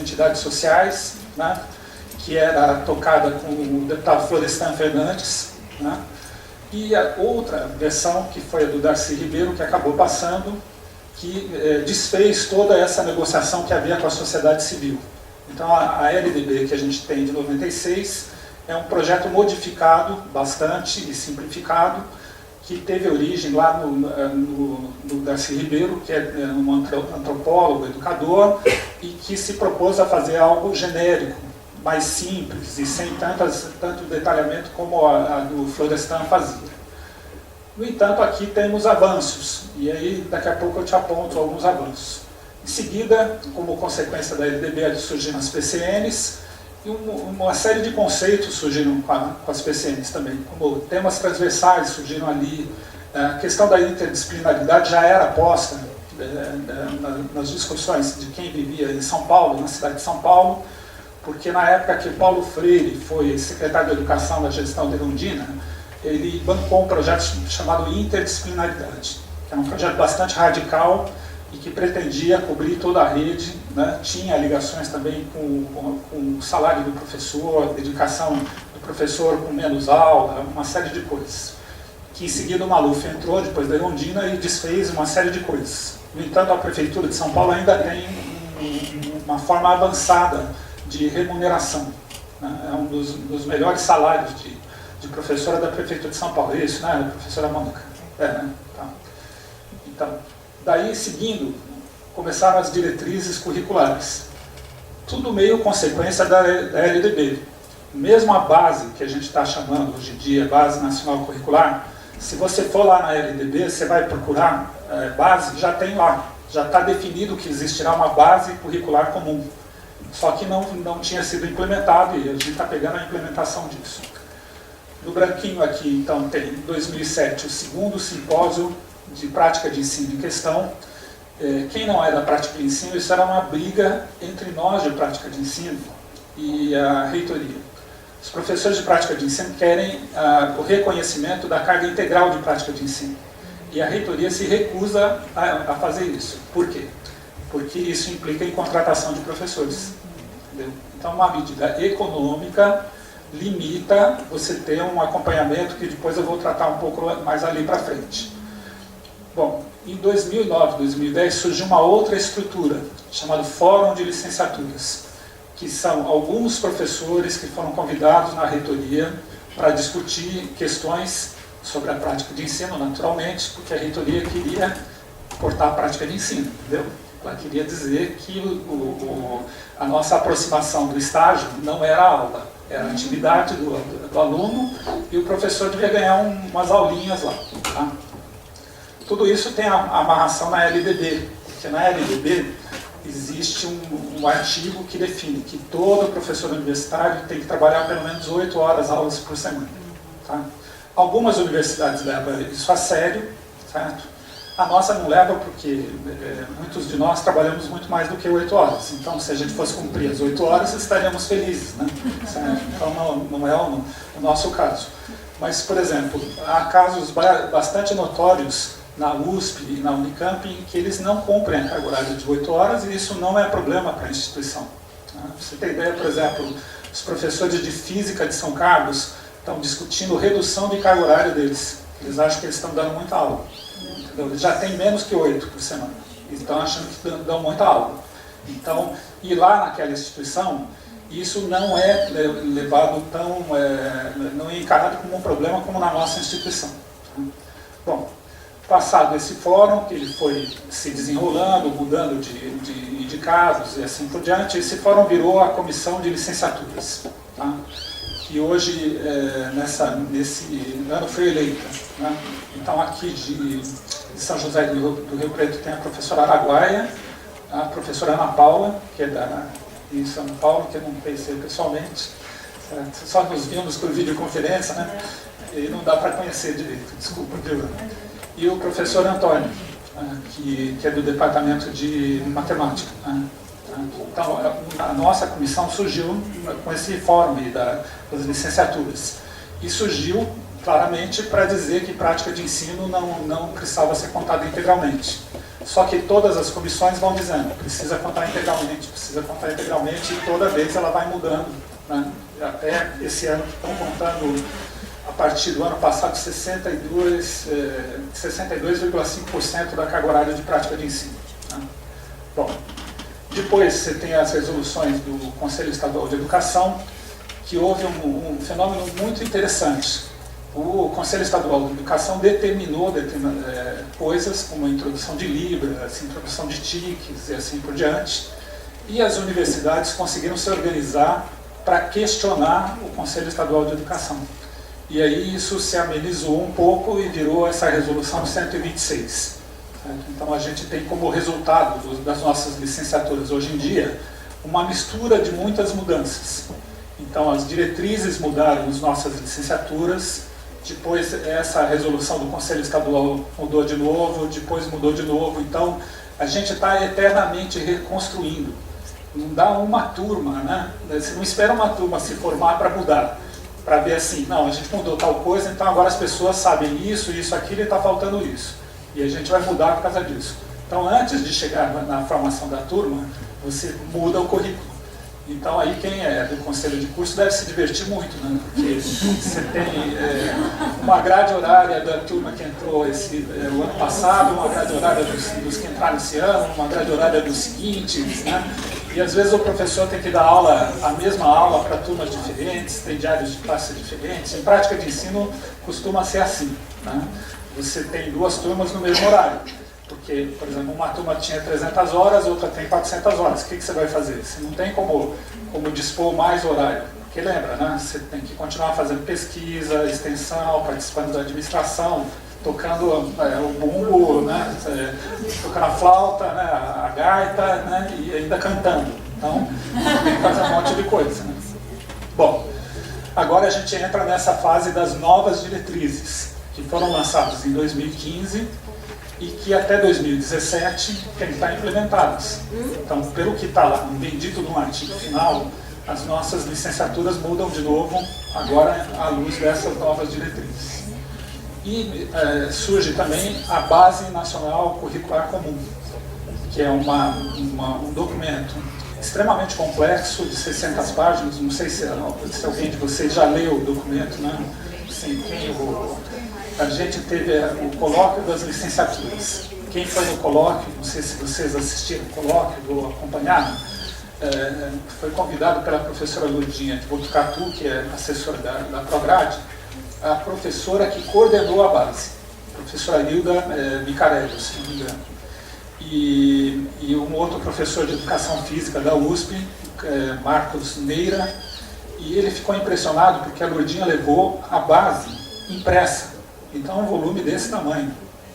entidades sociais, né? Que era tocada com o deputado Florestan Fernandes, né? E a outra versão, que foi a do Darcy Ribeiro, que acabou passando, que desfez toda essa negociação que havia com a sociedade civil. Então a LDB que a gente tem de 96 é um projeto modificado bastante e simplificado, que teve origem lá no Darcy Ribeiro, que é um antropólogo, educador, e que se propôs a fazer algo genérico, mais simples e sem tanto detalhamento como a do Florestan fazia. No entanto, aqui temos avanços, e aí daqui a pouco eu te aponto alguns avanços. Em seguida, como consequência da LDB, surgiram as PCNs, e uma série de conceitos surgiram com as PCNs também, como temas transversais surgiram ali. A questão da interdisciplinaridade já era posta nas discussões de quem vivia em São Paulo, na cidade de São Paulo, porque na época que Paulo Freire foi secretário de Educação da gestão de Erundina, ele bancou um projeto chamado Interdisciplinaridade, que era um projeto bastante radical e que pretendia cobrir toda a rede, né? Tinha ligações também com o salário do professor, dedicação do professor com menos aula, uma série de coisas. Que em seguida o Maluf entrou, depois da Erundina, e desfez uma série de coisas. No entanto, a Prefeitura de São Paulo ainda tem uma forma avançada de remuneração. Né? É um dos melhores salários de professora da Prefeitura de São Paulo. É isso, né, professora Mônica? Né? Então, daí, seguindo, começaram as diretrizes curriculares. Tudo meio consequência da LDB. Mesmo a base, que a gente está chamando hoje em dia, Base Nacional Curricular, se você for lá na LDB, você vai procurar base, já tem lá. Já está definido que existirá uma base curricular comum. Só que não tinha sido implementado e a gente está pegando a implementação disso. No branquinho aqui, então, tem, em 2007, o segundo simpósio de prática de ensino em questão. Quem não é da prática de ensino, isso era uma briga entre nós de prática de ensino e a reitoria. Os professores de prática de ensino querem o reconhecimento da carga integral de prática de ensino. E a reitoria se recusa a fazer isso. Por quê? Porque isso implica em contratação de professores. Entendeu? Então, uma medida econômica limita você ter um acompanhamento que depois eu vou tratar um pouco mais ali para frente. Bom, em 2009, 2010 surgiu uma outra estrutura chamada Fórum de Licenciaturas, que são alguns professores que foram convidados na reitoria para discutir questões sobre a prática de ensino, naturalmente, porque a reitoria queria cortar a prática de ensino, entendeu? Ela queria dizer que a nossa aproximação do estágio não era aula, era a atividade do aluno e o professor devia ganhar umas aulinhas lá. Tá? Tudo isso tem a amarração na LDB, porque na LDB existe um artigo que define que todo professor universitário tem que trabalhar pelo menos 8 horas aulas por semana. Tá? Algumas universidades levam isso a sério, certo? A nossa não leva porque muitos de nós trabalhamos muito mais do que 8 horas. Então, se a gente fosse cumprir as 8 horas, estaríamos felizes, né? Certo? Então, não é o nosso caso. Mas, por exemplo, há casos bastante notórios na USP e na Unicamp em que eles não cumprem a carga horária de 8 horas e isso não é problema para a instituição. Tá? Você tem ideia, por exemplo, os professores de física de São Carlos estão discutindo redução de carga horária deles. Eles acham que eles estão dando muita aula. Entendeu? Eles já têm menos que 8 por semana. Eles estão achando que dão muita aula. Então, ir lá naquela instituição, isso não é levado tão... não é encarado como um problema como na nossa instituição. Bom, passado esse fórum, que ele foi se desenrolando, mudando de casos e assim por diante, esse fórum virou a Comissão de Licenciaturas, tá? Que hoje, nesse ano, foi eleita. Né? Então, aqui de São José do Rio Preto tem a professora Araguaia, a professora Ana Paula, que é de São Paulo, que eu não conheci pessoalmente, só nos vimos por videoconferência, né? E não dá para conhecer direito, desculpa, viu? E o professor Antônio, que é do departamento de matemática. Então, a nossa comissão surgiu com esse fórum das licenciaturas. E surgiu claramente para dizer que prática de ensino não precisava ser contada integralmente. Só que todas as comissões vão dizendo, precisa contar integralmente, e toda vez ela vai mudando. Né? Até esse ano estão contando, a partir do ano passado, 62,5% da carga horária de prática de ensino. Né? Bom, depois você tem as resoluções do Conselho Estadual de Educação, que houve um fenômeno muito interessante, o Conselho Estadual de Educação determinou coisas como a introdução de Libras, introdução de TICs e assim por diante, e as universidades conseguiram se organizar para questionar o Conselho Estadual de Educação. E aí isso se amenizou um pouco e virou essa resolução 126. Certo? Então a gente tem como resultado das nossas licenciaturas hoje em dia uma mistura de muitas mudanças. Então as diretrizes mudaram nas nossas licenciaturas, depois essa resolução do Conselho Estadual mudou de novo, depois mudou de novo. Então a gente está eternamente reconstruindo. Não dá uma turma, né? Você não espera uma turma se formar para mudar, para ver assim, não, a gente mudou tal coisa, então agora as pessoas sabem isso, isso, aquilo e está faltando isso. E a gente vai mudar por causa disso. Então antes de chegar na formação da turma, você muda o currículo. Então aí quem é do conselho de curso deve se divertir muito, né? Porque você tem uma grade horária da turma que entrou o ano passado, uma grade horária dos que entraram esse ano, uma grade horária dos seguintes, né? E às vezes o professor tem que dar aula, a mesma aula para turmas diferentes, tem diários de classe diferentes. Em prática de ensino costuma ser assim, né? Você tem 2 turmas no mesmo horário. Porque, por exemplo, uma turma tinha 300 horas, outra tem 400 horas. O que você vai fazer? Você não tem como dispor mais horário. Porque lembra, né? Você tem que continuar fazendo pesquisa, extensão, participando da administração, tocando o bumbo, né? Tocando a flauta, né? A gaita, né? E ainda cantando. Então, tem que fazer um monte de coisa. Né? Bom, agora a gente entra nessa fase das novas diretrizes, que foram lançadas em 2015, e que até 2017 tem que estar implementadas. Então, pelo que está lá, bendito no artigo final, as nossas licenciaturas mudam de novo, agora à luz dessas novas diretrizes. E surge também a Base Nacional Curricular Comum, que é um documento extremamente complexo, de 600 páginas, não sei se alguém de vocês já leu o documento, né? Sim, a gente teve o colóquio das licenciaturas. Quem foi no colóquio, não sei se vocês assistiram o colóquio ou acompanharam, foi convidado pela professora Lourdinha de Botucatu, que é assessora da Prograde, a professora que coordenou a base, a professora Hilda Micarelli, se não me engano. E um outro professor de educação física da USP, Marcos Neira, e ele ficou impressionado porque a Lourdinha levou a base impressa. Então, um volume desse tamanho,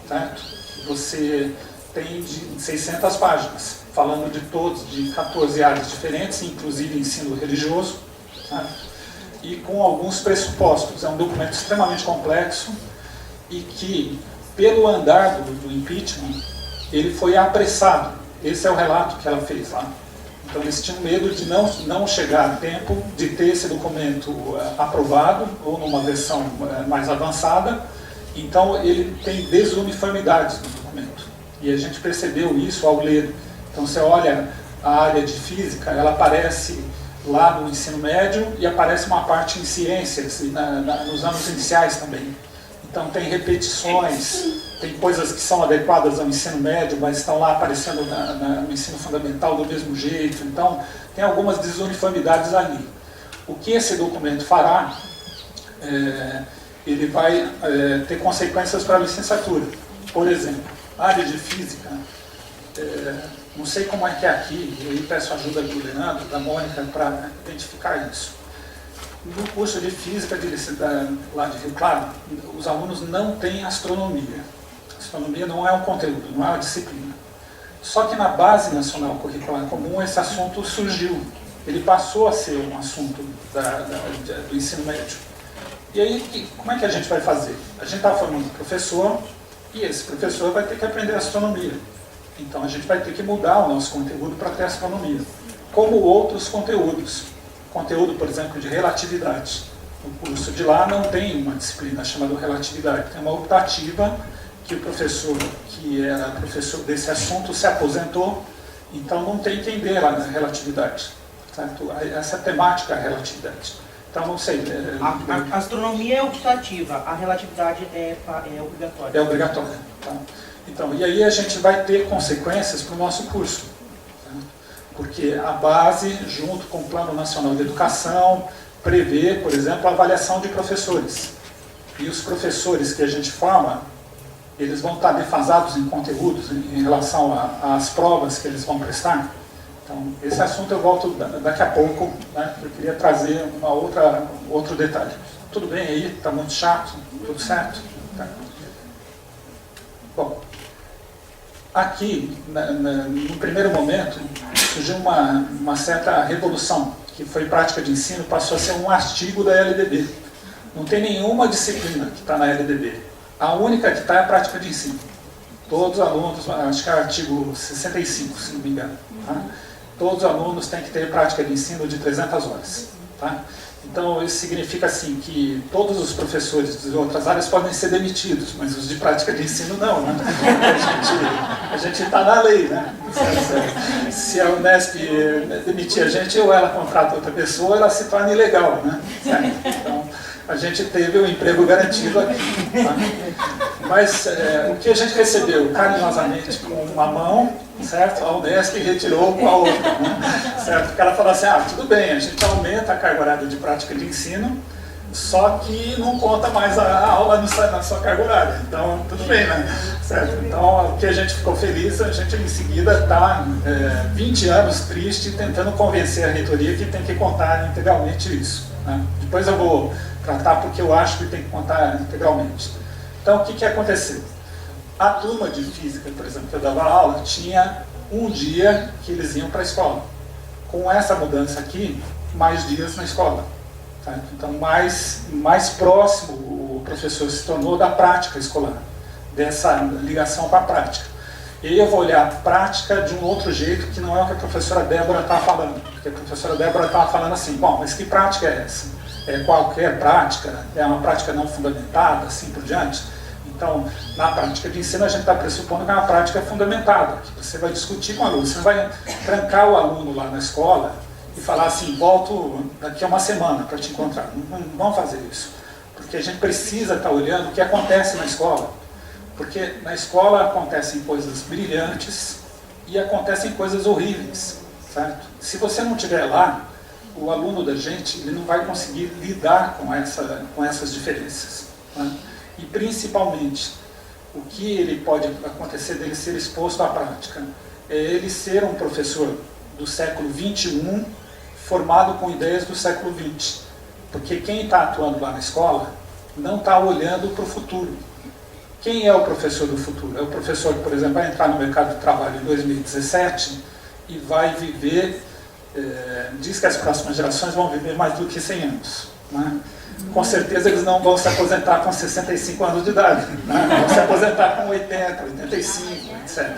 certo? Você tem de 600 páginas, falando de 14 áreas diferentes, inclusive ensino religioso, certo? E com alguns pressupostos. É um documento extremamente complexo e que, pelo andar do impeachment, ele foi apressado. Esse é o relato que ela fez lá. Então, eles tinham medo de não chegar a tempo de ter esse documento aprovado, ou numa versão mais avançada. Então, ele tem desuniformidades no documento. E a gente percebeu isso ao ler. Então, você olha a área de física, ela aparece lá no ensino médio e aparece uma parte em ciências, nos anos iniciais também. Então, tem repetições, tem coisas que são adequadas ao ensino médio, mas estão lá aparecendo no ensino fundamental do mesmo jeito. Então, tem algumas desuniformidades ali. O que esse documento fará, ele vai ter consequências para a licenciatura. Por exemplo, a área de física, não sei como é que é aqui, e aí peço ajuda do Leandro, da Mônica, para identificar isso. No curso de física lá de Rio Claro, os alunos não têm astronomia. Astronomia não é um conteúdo, não é uma disciplina. Só que na Base Nacional Curricular Comum esse assunto surgiu. Ele passou a ser um assunto do ensino médio. E aí, como é que a gente vai fazer? A gente está formando um professor e esse professor vai ter que aprender astronomia. Então a gente vai ter que mudar o nosso conteúdo para ter astronomia. Como outros conteúdos. Conteúdo, por exemplo, de relatividade. No curso de lá não tem uma disciplina chamada relatividade. Tem uma optativa que o professor, que era professor desse assunto, se aposentou, então não tem quem dê lá na relatividade. Certo? Essa temática é a relatividade. Então, não sei. A astronomia é optativa, a relatividade é obrigatória. É obrigatória. Tá? Então, e aí a gente vai ter consequências para o nosso curso. Tá? Porque a base, junto com o Plano Nacional de Educação, prevê, por exemplo, a avaliação de professores. E os professores que a gente forma, eles vão estar defasados em conteúdos em relação às provas que eles vão prestar. Então, esse assunto eu volto daqui a pouco, né? Eu queria trazer outro detalhe. Tudo bem aí? Está muito chato? Tudo certo? Tá. Bom, aqui, no primeiro momento, surgiu uma certa revolução, que foi prática de ensino, passou a ser um artigo da LDB. Não tem nenhuma disciplina que está na LDB. A única que está é a prática de ensino. Todos os alunos, acho que é o artigo 65, se não me engano. Tá? Todos os alunos têm que ter prática de ensino de 300 horas. Tá? Então, isso significa assim, que todos os professores de outras áreas podem ser demitidos, mas os de prática de ensino não, né? A gente está na lei, né? Se a Unesp demitir a gente, ou ela contrata outra pessoa, ou ela se torna ilegal, né? Então, a gente teve o emprego garantido aqui. Tá? Mas o que a gente recebeu carinhosamente com uma mão, certo? A Unesp retirou com a outra, né? Certo? Porque ela falou assim, tudo bem, a gente aumenta a carga horária de prática de ensino, só que não conta mais a aula na sua carga horária. Então, tudo bem, né? Certo? Então, o que a gente ficou feliz, a gente em seguida está 20 anos triste tentando convencer a reitoria que tem que contar integralmente isso. Né? Depois eu vou tratar porque eu acho que tem que contar integralmente. Então, o que aconteceu? A turma de física, por exemplo, que eu dava aula, tinha um dia que eles iam para a escola. Com essa mudança aqui, mais dias na escola. Tá? Então, mais próximo o professor se tornou da prática escolar, dessa ligação com a prática. E aí eu vou olhar a prática de um outro jeito, que não é o que a professora Débora está falando. Porque a professora Débora estava falando assim, bom, mas que prática é essa? É qualquer prática? É uma prática não fundamentada, assim por diante? Então, na prática de ensino, a gente está pressupondo que é uma prática fundamentada, que você vai discutir com o aluno. Você não vai trancar o aluno lá na escola e falar assim, volto daqui a uma semana para te encontrar. Não vamos fazer isso. Porque a gente precisa estar olhando o que acontece na escola. Porque na escola acontecem coisas brilhantes e acontecem coisas horríveis, certo? Se você não estiver lá, o aluno da gente ele não vai conseguir lidar com essas diferenças. Né? E principalmente, o que ele pode acontecer dele ser exposto à prática é ele ser um professor do século XXI formado com ideias do século XX. Porque quem está atuando lá na escola não está olhando para o futuro. Quem é o professor do futuro? É o professor que, por exemplo, vai entrar no mercado de trabalho em 2017 e vai viver, diz que as próximas gerações vão viver mais do que 100 anos. Né? Com certeza eles não vão se aposentar com 65 anos de idade, né? Vão se aposentar com 80, 85, etc.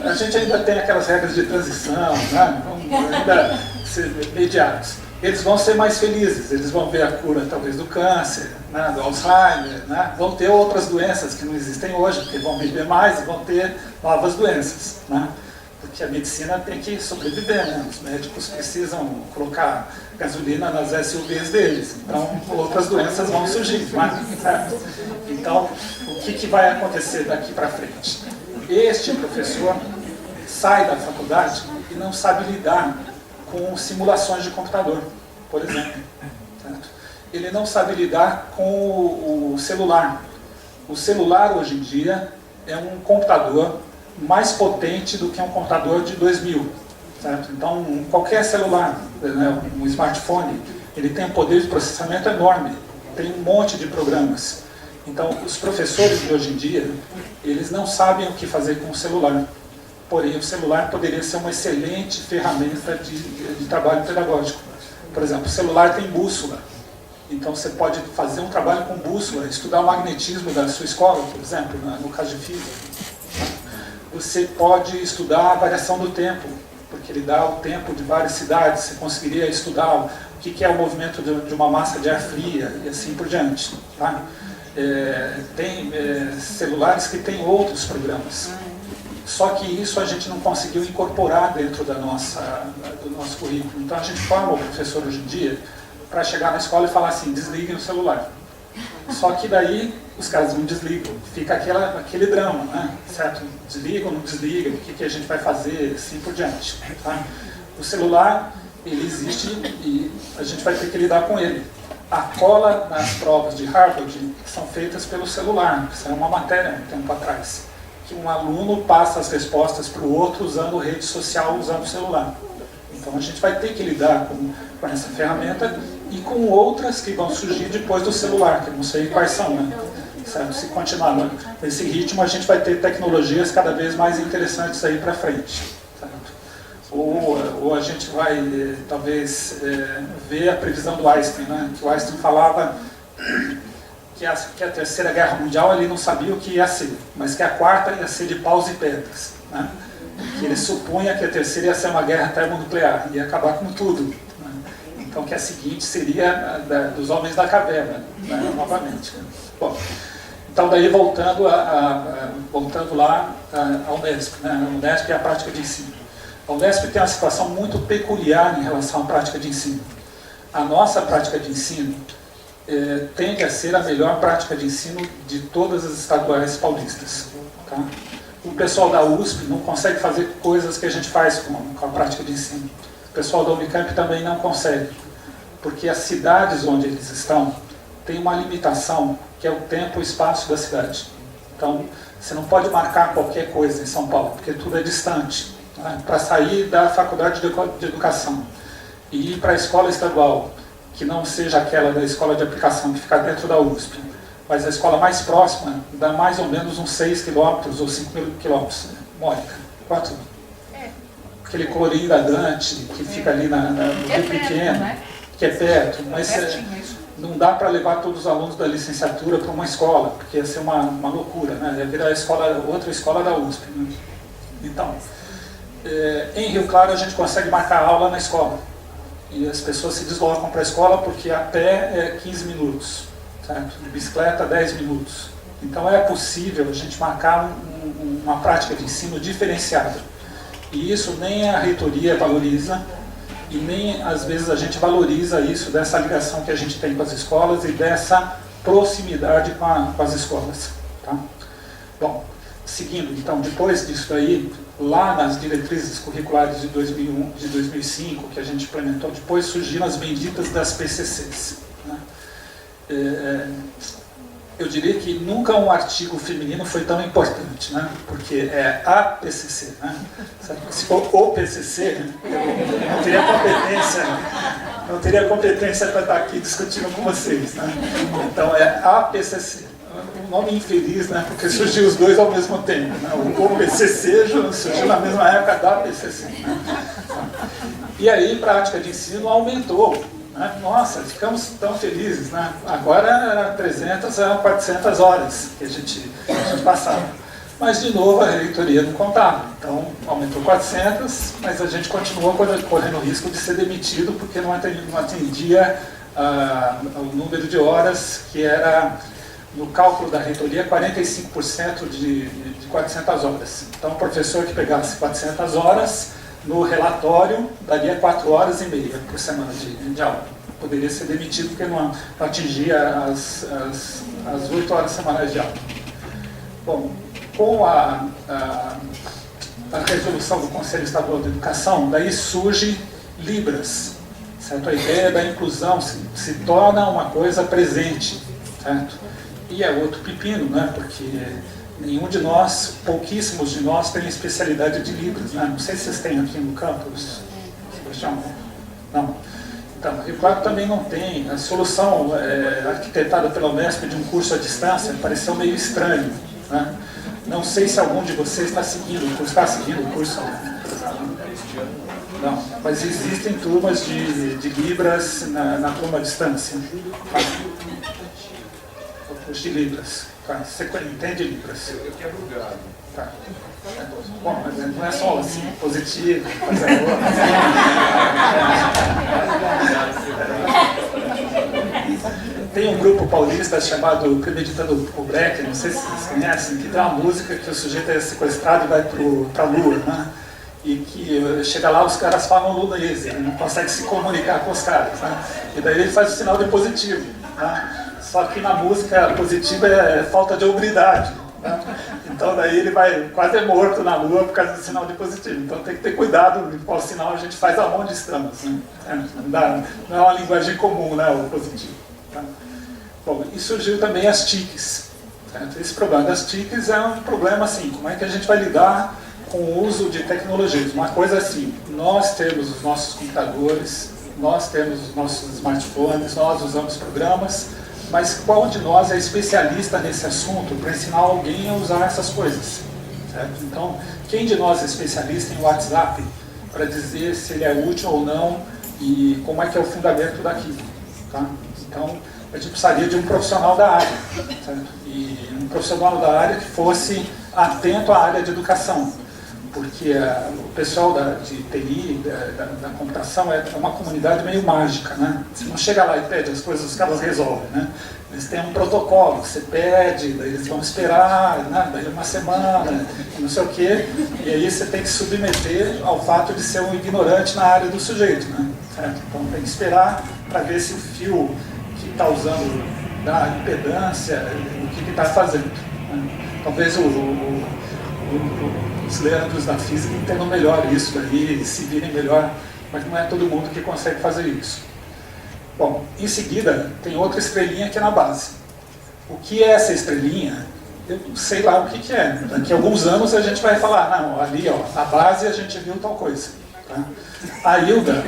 A gente ainda tem aquelas regras de transição, né? Vamos ainda ser mediados. Eles vão ser mais felizes, eles vão ver a cura talvez do câncer, né, do Alzheimer, né, vão ter outras doenças que não existem hoje, porque vão viver mais e vão ter novas doenças, né, porque a medicina tem que sobreviver, né, os médicos precisam colocar gasolina nas SUVs deles, então outras doenças vão surgir, certo? Então, o que vai acontecer daqui para frente? Este professor sai da faculdade e não sabe lidar com simulações de computador, por exemplo. Certo? Ele não sabe lidar com o celular. O celular, hoje em dia, é um computador mais potente do que um computador de 2000. Certo? Então, qualquer celular, né, um smartphone, ele tem um poder de processamento enorme, tem um monte de programas. Então, os professores de hoje em dia, eles não sabem o que fazer com o celular. Porém, o celular poderia ser uma excelente ferramenta de trabalho pedagógico. Por exemplo, o celular tem bússola. Então, você pode fazer um trabalho com bússola, estudar o magnetismo da sua escola, por exemplo, no caso de física. Você pode estudar a variação do tempo, porque ele dá o tempo de várias cidades. Você conseguiria estudar o que é o movimento de uma massa de ar fria e assim por diante. Tá? Tem celulares que têm outros programas. Só que isso a gente não conseguiu incorporar dentro do nosso currículo. Então a gente forma o professor hoje em dia para chegar na escola e falar assim, desliguem o celular. Só que daí os caras não desligam, fica aquele drama, né? Certo? Desligam, não desligam, o que a gente vai fazer, assim por diante. Tá? O celular, ele existe e a gente vai ter que lidar com ele. A cola nas provas de Harvard são feitas pelo celular. Isso é uma matéria um tempo atrás. Que um aluno passa as respostas para o outro usando rede social, usando o celular. Então a gente vai ter que lidar com essa ferramenta e com outras que vão surgir depois do celular, que eu não sei quais são, né? Certo? Se continuar nesse ritmo, a gente vai ter tecnologias cada vez mais interessantes aí para frente. Certo? Ou a gente vai, talvez, ver a previsão do Einstein, né? Que o Einstein falava que a Terceira Guerra Mundial ele não sabia o que ia ser, mas que a quarta ia ser de paus e pedras. Né? Que ele supunha que a terceira ia ser uma guerra termonuclear, ia acabar com tudo. Né? Então que a seguinte seria dos homens da caverna, né? Novamente. Bom, então daí voltando lá à Unesp, né? A Unesp é a prática de ensino. A Unesp tem uma situação muito peculiar em relação à prática de ensino. A nossa prática de ensino tende a ser a melhor prática de ensino de todas as estaduais paulistas. Tá? O pessoal da USP não consegue fazer coisas que a gente faz com a prática de ensino. O pessoal da Unicamp também não consegue, porque as cidades onde eles estão têm uma limitação, que é o tempo e o espaço da cidade. Então, você não pode marcar qualquer coisa em São Paulo, porque tudo é distante. Né? Para sair da faculdade de educação e ir para a escola estadual, que não seja aquela da escola de aplicação que fica dentro da USP, mas a escola mais próxima dá mais ou menos uns 6 quilômetros ou 5 mil quilômetros. Mônica, quanto? Aquele Coringa Dante, que fica ali no Rio Pequeno, né? Que é perto, mas não dá para levar todos os alunos da licenciatura para uma escola, porque ia ser uma loucura, né? Ia virar outra escola da USP. Né? Então, em Rio Claro a gente consegue marcar aula na escola. E as pessoas se deslocam para a escola porque a pé é 15 minutos, certo? De bicicleta 10 minutos. Então é possível a gente marcar uma prática de ensino diferenciada. E isso nem a reitoria valoriza e nem às vezes a gente valoriza isso, dessa ligação que a gente tem com as escolas e dessa proximidade com as escolas. Tá? Bom, seguindo, então, depois disso daí, lá nas diretrizes curriculares de 2001, de 2005, que a gente implementou depois, surgiram as benditas das PCCs. Né? Eu diria que nunca um artigo feminino foi tão importante, né? Porque é a PCC. Né? Se for o PCC, eu não teria competência para estar aqui discutindo com vocês. Né? Então é a PCC. Um nome infeliz, né? Porque surgiu os dois ao mesmo tempo. Né? O PCC surgiu na mesma época da PCC. Né? E aí, prática de ensino aumentou. Né? Nossa, ficamos tão felizes. Né? Agora era 300, eram 400 horas que a gente passava. Mas, de novo, a reitoria não contava. Então, aumentou 400, mas a gente continuou correndo o risco de ser demitido porque não atendia o número de horas que era... No cálculo da reitoria, 45% de 400 horas. Então, o professor que pegasse 400 horas, no relatório, daria 4 horas e meia por semana de aula. Poderia ser demitido porque não atingia as 8 horas semanais de aula. Bom, com a resolução do Conselho Estadual de Educação, daí surge Libras. Certo? A ideia da inclusão se torna uma coisa presente. Certo? E é outro pepino, né? Porque nenhum de nós, pouquíssimos de nós, tem especialidade de Libras. Né? Não sei se vocês têm aqui no campus. Não. Então, Rio Claro também não tem. A solução arquitetada pela Unesp de um curso à distância pareceu meio estranho. Né? Não sei se algum de vocês está seguindo o curso. Não, mas existem turmas de Libras na turma à distância. De Libras. Tá? Você entende Libras? Eu quebro o galho. Tá. Bom, mas não é só assim, positivo, fazer Tem um grupo paulista chamado Premeditando o Brecht, não sei se vocês conhecem, que tem uma música que o sujeito é sequestrado e vai para a Lua, né? E que chega lá, os caras falam lunese, ele não consegue se comunicar com os caras, né? E daí ele faz o sinal de positivo, né? Só que na música positiva é falta de hombridade. Né? Então daí ele vai quase morto na Lua por causa do sinal de positivo. Então tem que ter cuidado em qual sinal a gente faz aonde estamos. Né? Não é uma linguagem comum, né, o positivo. Tá? Bom, e surgiu também as TICs. Certo? Esse problema das TICs é um problema assim, como é que a gente vai lidar com o uso de tecnologias? Uma coisa assim, nós temos os nossos computadores, nós temos os nossos smartphones, nós usamos programas, mas qual de nós é especialista nesse assunto para ensinar alguém a usar essas coisas? Certo? Então, quem de nós é especialista em WhatsApp para dizer se ele é útil ou não e como é que é o fundamento daquilo? Tá? Então, a gente precisaria de um profissional da área, certo? E um profissional da área que fosse atento à área de educação, porque o pessoal de TI, da computação, é uma comunidade meio mágica, né? Você não chega lá e pede as coisas, os caras resolvem, né? Eles têm um protocolo, você pede, daí eles vão esperar, né? Daí uma semana, não sei o quê, e aí você tem que submeter ao fato de ser um ignorante na área do sujeito, né? Certo? Então tem que esperar para ver se o fio que está usando da impedância, o que está fazendo. Né? Talvez os leandros da física entendam melhor isso daí, se virem melhor, mas não é todo mundo que consegue fazer isso. Bom, em seguida tem outra estrelinha aqui na base. O que é essa estrelinha? Eu sei lá o que é. Daqui a alguns anos a gente vai falar, não, ali ó, na base a gente viu tal coisa. Tá? A Hilda,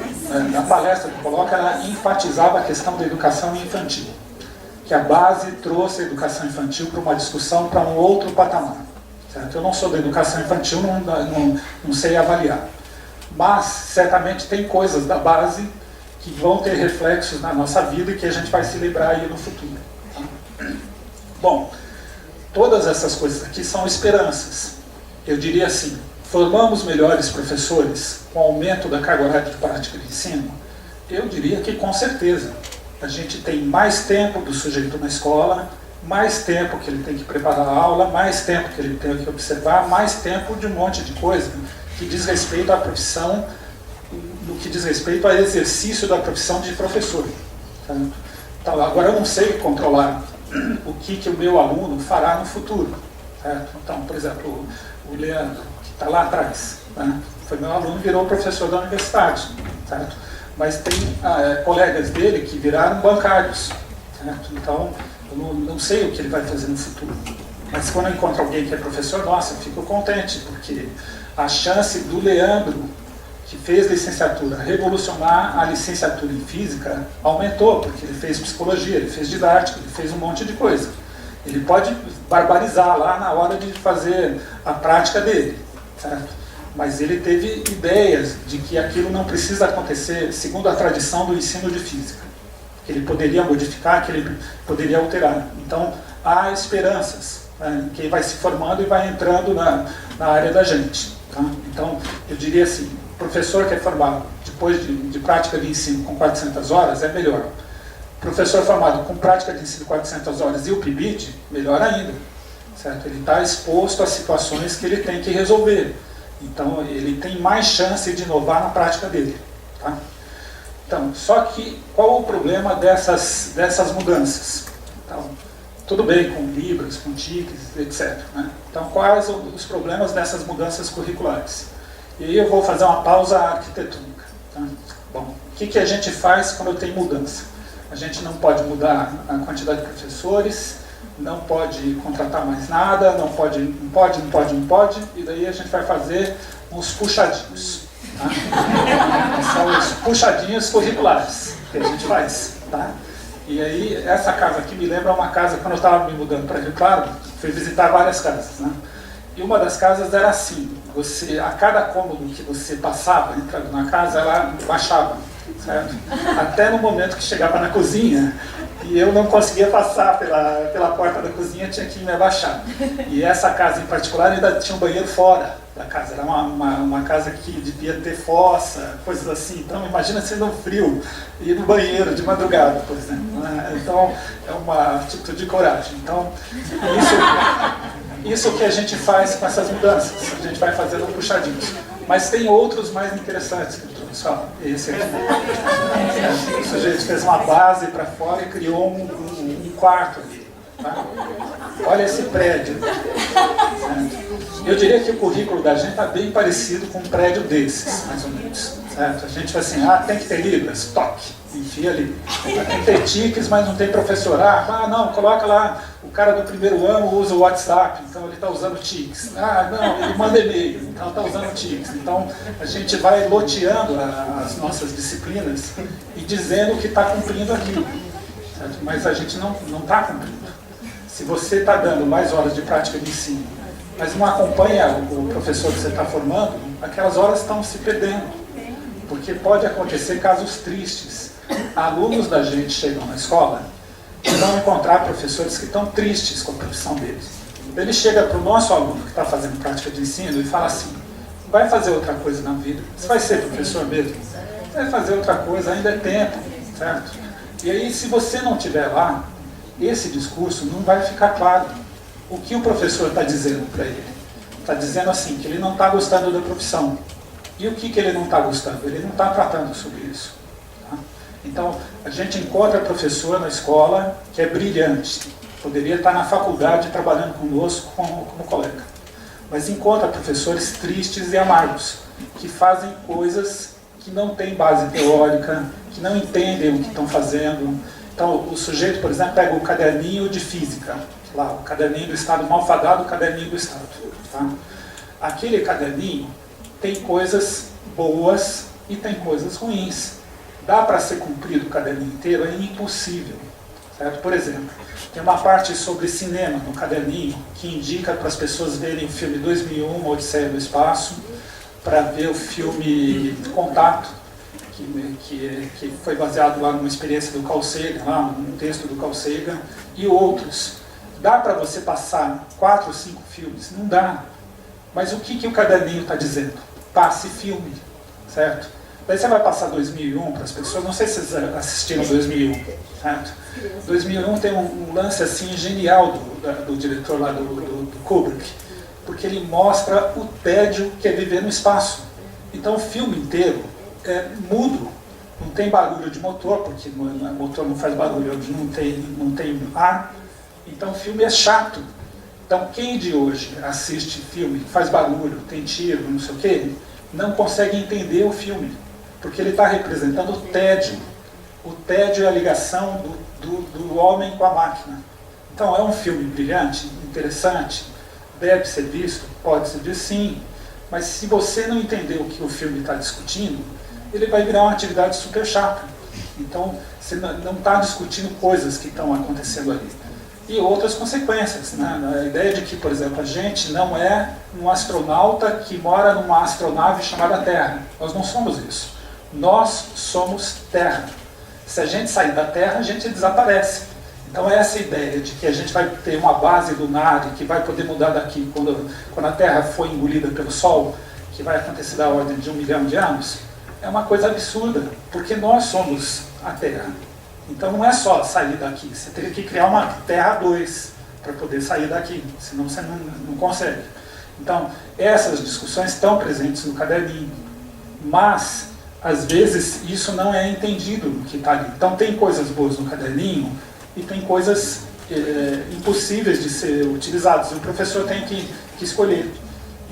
na palestra que coloca, ela enfatizava a questão da educação infantil, que a base trouxe a educação infantil para uma discussão, para um outro patamar. Certo? Eu não sou da educação infantil, não sei avaliar. Mas, certamente, tem coisas da base que vão ter reflexos na nossa vida e que a gente vai se lembrar aí no futuro. Tá? Bom, todas essas coisas aqui são esperanças. Eu diria assim, formamos melhores professores com o aumento da carga horária de prática de ensino? Eu diria que com certeza. A gente tem mais tempo do sujeito na escola, mais tempo que ele tem que preparar a aula, mais tempo que ele tem que observar, mais tempo de um monte de coisa que diz respeito à profissão, no que diz respeito ao exercício da profissão de professor. Certo? Então, agora eu não sei controlar o que o meu aluno fará no futuro. Certo? Então, por exemplo, o Leandro, que está lá atrás, né? Foi meu aluno e virou professor da universidade. Certo? Mas tem colegas dele que viraram bancários. Certo? Então, eu não sei o que ele vai fazer no futuro. Mas quando eu encontro alguém que é professor, nossa, eu fico contente, porque a chance do Leandro, que fez licenciatura, revolucionar a licenciatura em física, aumentou, porque ele fez psicologia, ele fez didática, ele fez um monte de coisa. Ele pode barbarizar lá na hora de fazer a prática dele, certo? Mas ele teve ideias de que aquilo não precisa acontecer segundo a tradição do ensino de física. Que ele poderia modificar, que ele poderia alterar. Então, há esperanças, né, que vai se formando e vai entrando na área da gente. Tá? Então, eu diria assim, o professor que é formado depois de prática de ensino com 400 horas é melhor. Professor formado com prática de ensino 400 horas e o PIBID, melhor ainda. Certo? Ele está exposto a situações que ele tem que resolver. Então, ele tem mais chance de inovar na prática dele. Tá? Então, só que, qual o problema dessas mudanças? Então, tudo bem com Libras, com TICs, etc. Né? Então, quais os problemas dessas mudanças curriculares? E aí eu vou fazer uma pausa arquitetônica. Tá? Bom, o que a gente faz quando tem mudança? A gente não pode mudar a quantidade de professores, não pode contratar mais nada, não pode, e daí a gente vai fazer uns puxadinhos. Tá? São os puxadinhos curriculares que a gente faz. Tá? E aí, essa casa aqui me lembra uma casa, quando eu estava me mudando para Rio Claro, fui visitar várias casas. Né? E uma das casas era assim, a cada cômodo que você passava, entrando na casa, ela baixava. Certo? Até no momento que chegava na cozinha, e eu não conseguia passar pela porta da cozinha, tinha que me abaixar. E essa casa em particular ainda tinha um banheiro fora da casa, era uma casa que devia ter fossa, coisas assim. Então imagina sendo frio, ir no banheiro de madrugada, por exemplo. Né? Então é uma atitude de coragem. Então isso que a gente faz com essas mudanças, a gente vai fazendo puxadinhos. Mas tem outros mais interessantes, pessoal. Esse aqui. O sujeito fez uma base para fora e criou um quarto ali. Tá? Olha esse prédio. Eu diria que o currículo da gente está bem parecido com um prédio desses, mais ou menos. certo? A gente vai assim, tem que ter Libras, toque, enfia ali. Tem que ter tiques, mas não tem professor. Não, coloca lá, o cara do primeiro ano usa o WhatsApp, então ele está usando tiques. Não, ele manda e-mail, então está usando tiques. Então a gente vai loteando as nossas disciplinas e dizendo que está cumprindo aquilo, certo? Mas a gente não está cumprindo. Se você está dando mais horas de prática de ensino, mas não acompanha o professor que você está formando, aquelas horas estão se perdendo. Porque pode acontecer casos tristes. Alunos da gente chegam na escola e vão encontrar professores que estão tristes com a profissão deles. Ele chega para o nosso aluno que está fazendo prática de ensino e fala assim: vai fazer outra coisa na vida? Você vai ser professor mesmo? Você vai fazer outra coisa, ainda é tempo, certo? E aí, se você não estiver lá, esse discurso não vai ficar claro. O que o professor está dizendo para ele? Está dizendo assim, que ele não está gostando da profissão. E o que ele não está gostando? Ele não está tratando sobre isso. Tá? Então, a gente encontra professor na escola que é brilhante. Poderia estar na faculdade trabalhando conosco como colega. Mas encontra professores tristes e amargos, que fazem coisas que não têm base teórica, que não entendem o que estão fazendo. Então, o sujeito, por exemplo, pega o caderninho de física, lá, o caderninho do Estado malfadado, o caderninho do Estado. Tá? Aquele caderninho tem coisas boas e tem coisas ruins. Dá para ser cumprido o caderninho inteiro? É impossível. Certo? Por exemplo, tem uma parte sobre cinema no caderninho que indica para as pessoas verem o filme 2001, Odisseia no Espaço, para ver o filme Contato, que foi baseado lá numa experiência do Carl Sagan, lá num texto do Carl Sagan, e outros. Dá para você passar 4 ou 5 filmes? Não dá. Mas o que o caderninho está dizendo? Passe filme, certo? Daí você vai passar 2001 para as pessoas, não sei se vocês assistiram 2001, certo? 2001 tem um lance assim genial do diretor lá do Kubrick, porque ele mostra o tédio que é viver no espaço. Então o filme inteiro é mudo, não tem barulho de motor, porque o motor não faz barulho, não tem ar, então o filme é chato. Então quem de hoje assiste filme, faz barulho, tem tiro, não sei o quê, não consegue entender o filme, porque ele está representando o tédio. O tédio é a ligação do homem com a máquina. Então é um filme brilhante, interessante, deve ser visto, pode ser visto sim, mas se você não entender o que o filme está discutindo, ele vai virar uma atividade super chata. Então você não está discutindo coisas que estão acontecendo ali. E outras consequências, né? A ideia de que, por exemplo, a gente não é um astronauta que mora numa astronave chamada Terra. Nós não somos isso. Nós somos Terra. Se a gente sair da Terra, a gente desaparece. Então essa ideia de que a gente vai ter uma base lunar e que vai poder mudar daqui quando a Terra for engolida pelo Sol, que vai acontecer da ordem de 1 milhão de anos, é uma coisa absurda, porque nós somos a Terra. Então não é só sair daqui, você teria que criar uma Terra 2 para poder sair daqui, senão você não consegue. Então essas discussões estão presentes no caderninho, mas às vezes isso não é entendido no que está ali. Então tem coisas boas no caderninho e tem coisas impossíveis de ser utilizadas, e o professor tem que escolher.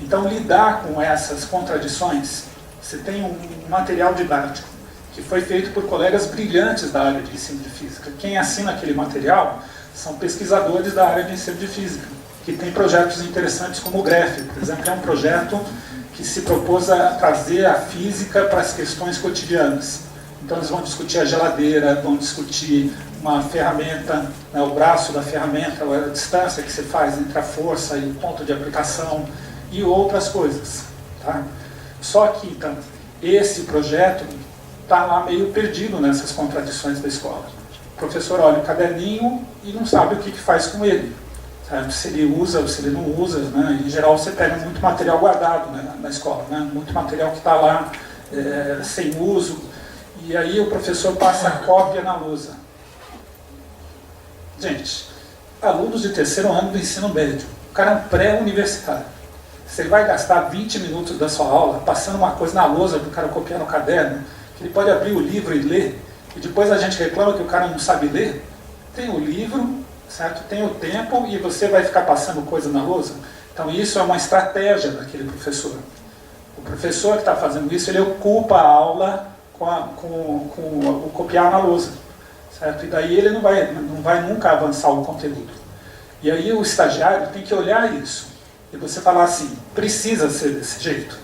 Então lidar com essas contradições, você tem um material didático que foi feito por colegas brilhantes da área de ensino de física. Quem assina aquele material são pesquisadores da área de ensino de física, que tem projetos interessantes como o GREF, por exemplo, é um projeto que se propôs a trazer a física para as questões cotidianas. Então eles vão discutir a geladeira, vão discutir uma ferramenta, né, o braço da ferramenta, a distância que se faz entre a força e o ponto de aplicação e outras coisas. Tá? Só que, então, esse projeto está lá meio perdido nessas contradições da escola. O professor olha o caderninho e não sabe o que faz com ele. Sabe? Se ele usa ou se ele não usa. Né? Em geral, você pega muito material guardado, né, na escola, né? Muito material que está lá sem uso. E aí o professor passa a cópia na lousa. Gente, alunos de 3º ano do ensino médio, o cara é um pré-universitário. Você vai gastar 20 minutos da sua aula passando uma coisa na lousa para o cara copiar no caderno, que ele pode abrir o livro e ler, e depois a gente reclama que o cara não sabe ler. Tem o livro, certo? Tem o tempo, e você vai ficar passando coisa na lousa. Então isso é uma estratégia daquele professor. O professor que está fazendo isso, ele ocupa a aula com o copiar na lousa, certo? E daí ele não vai nunca avançar o conteúdo. E aí o estagiário tem que olhar isso e você falar assim, precisa ser desse jeito?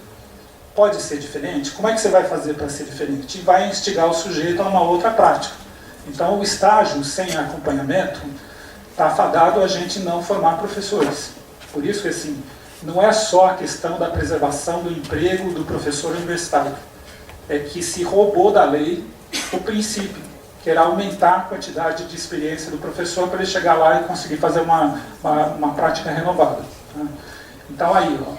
Pode ser diferente? Como é que você vai fazer para ser diferente? E vai instigar o sujeito a uma outra prática. Então o estágio sem acompanhamento está afadado a gente não formar professores. Por isso que assim, não é só a questão da preservação do emprego do professor universitário. É que se roubou da lei o princípio, que era aumentar a quantidade de experiência do professor para ele chegar lá e conseguir fazer uma prática renovada. Então aí, ó,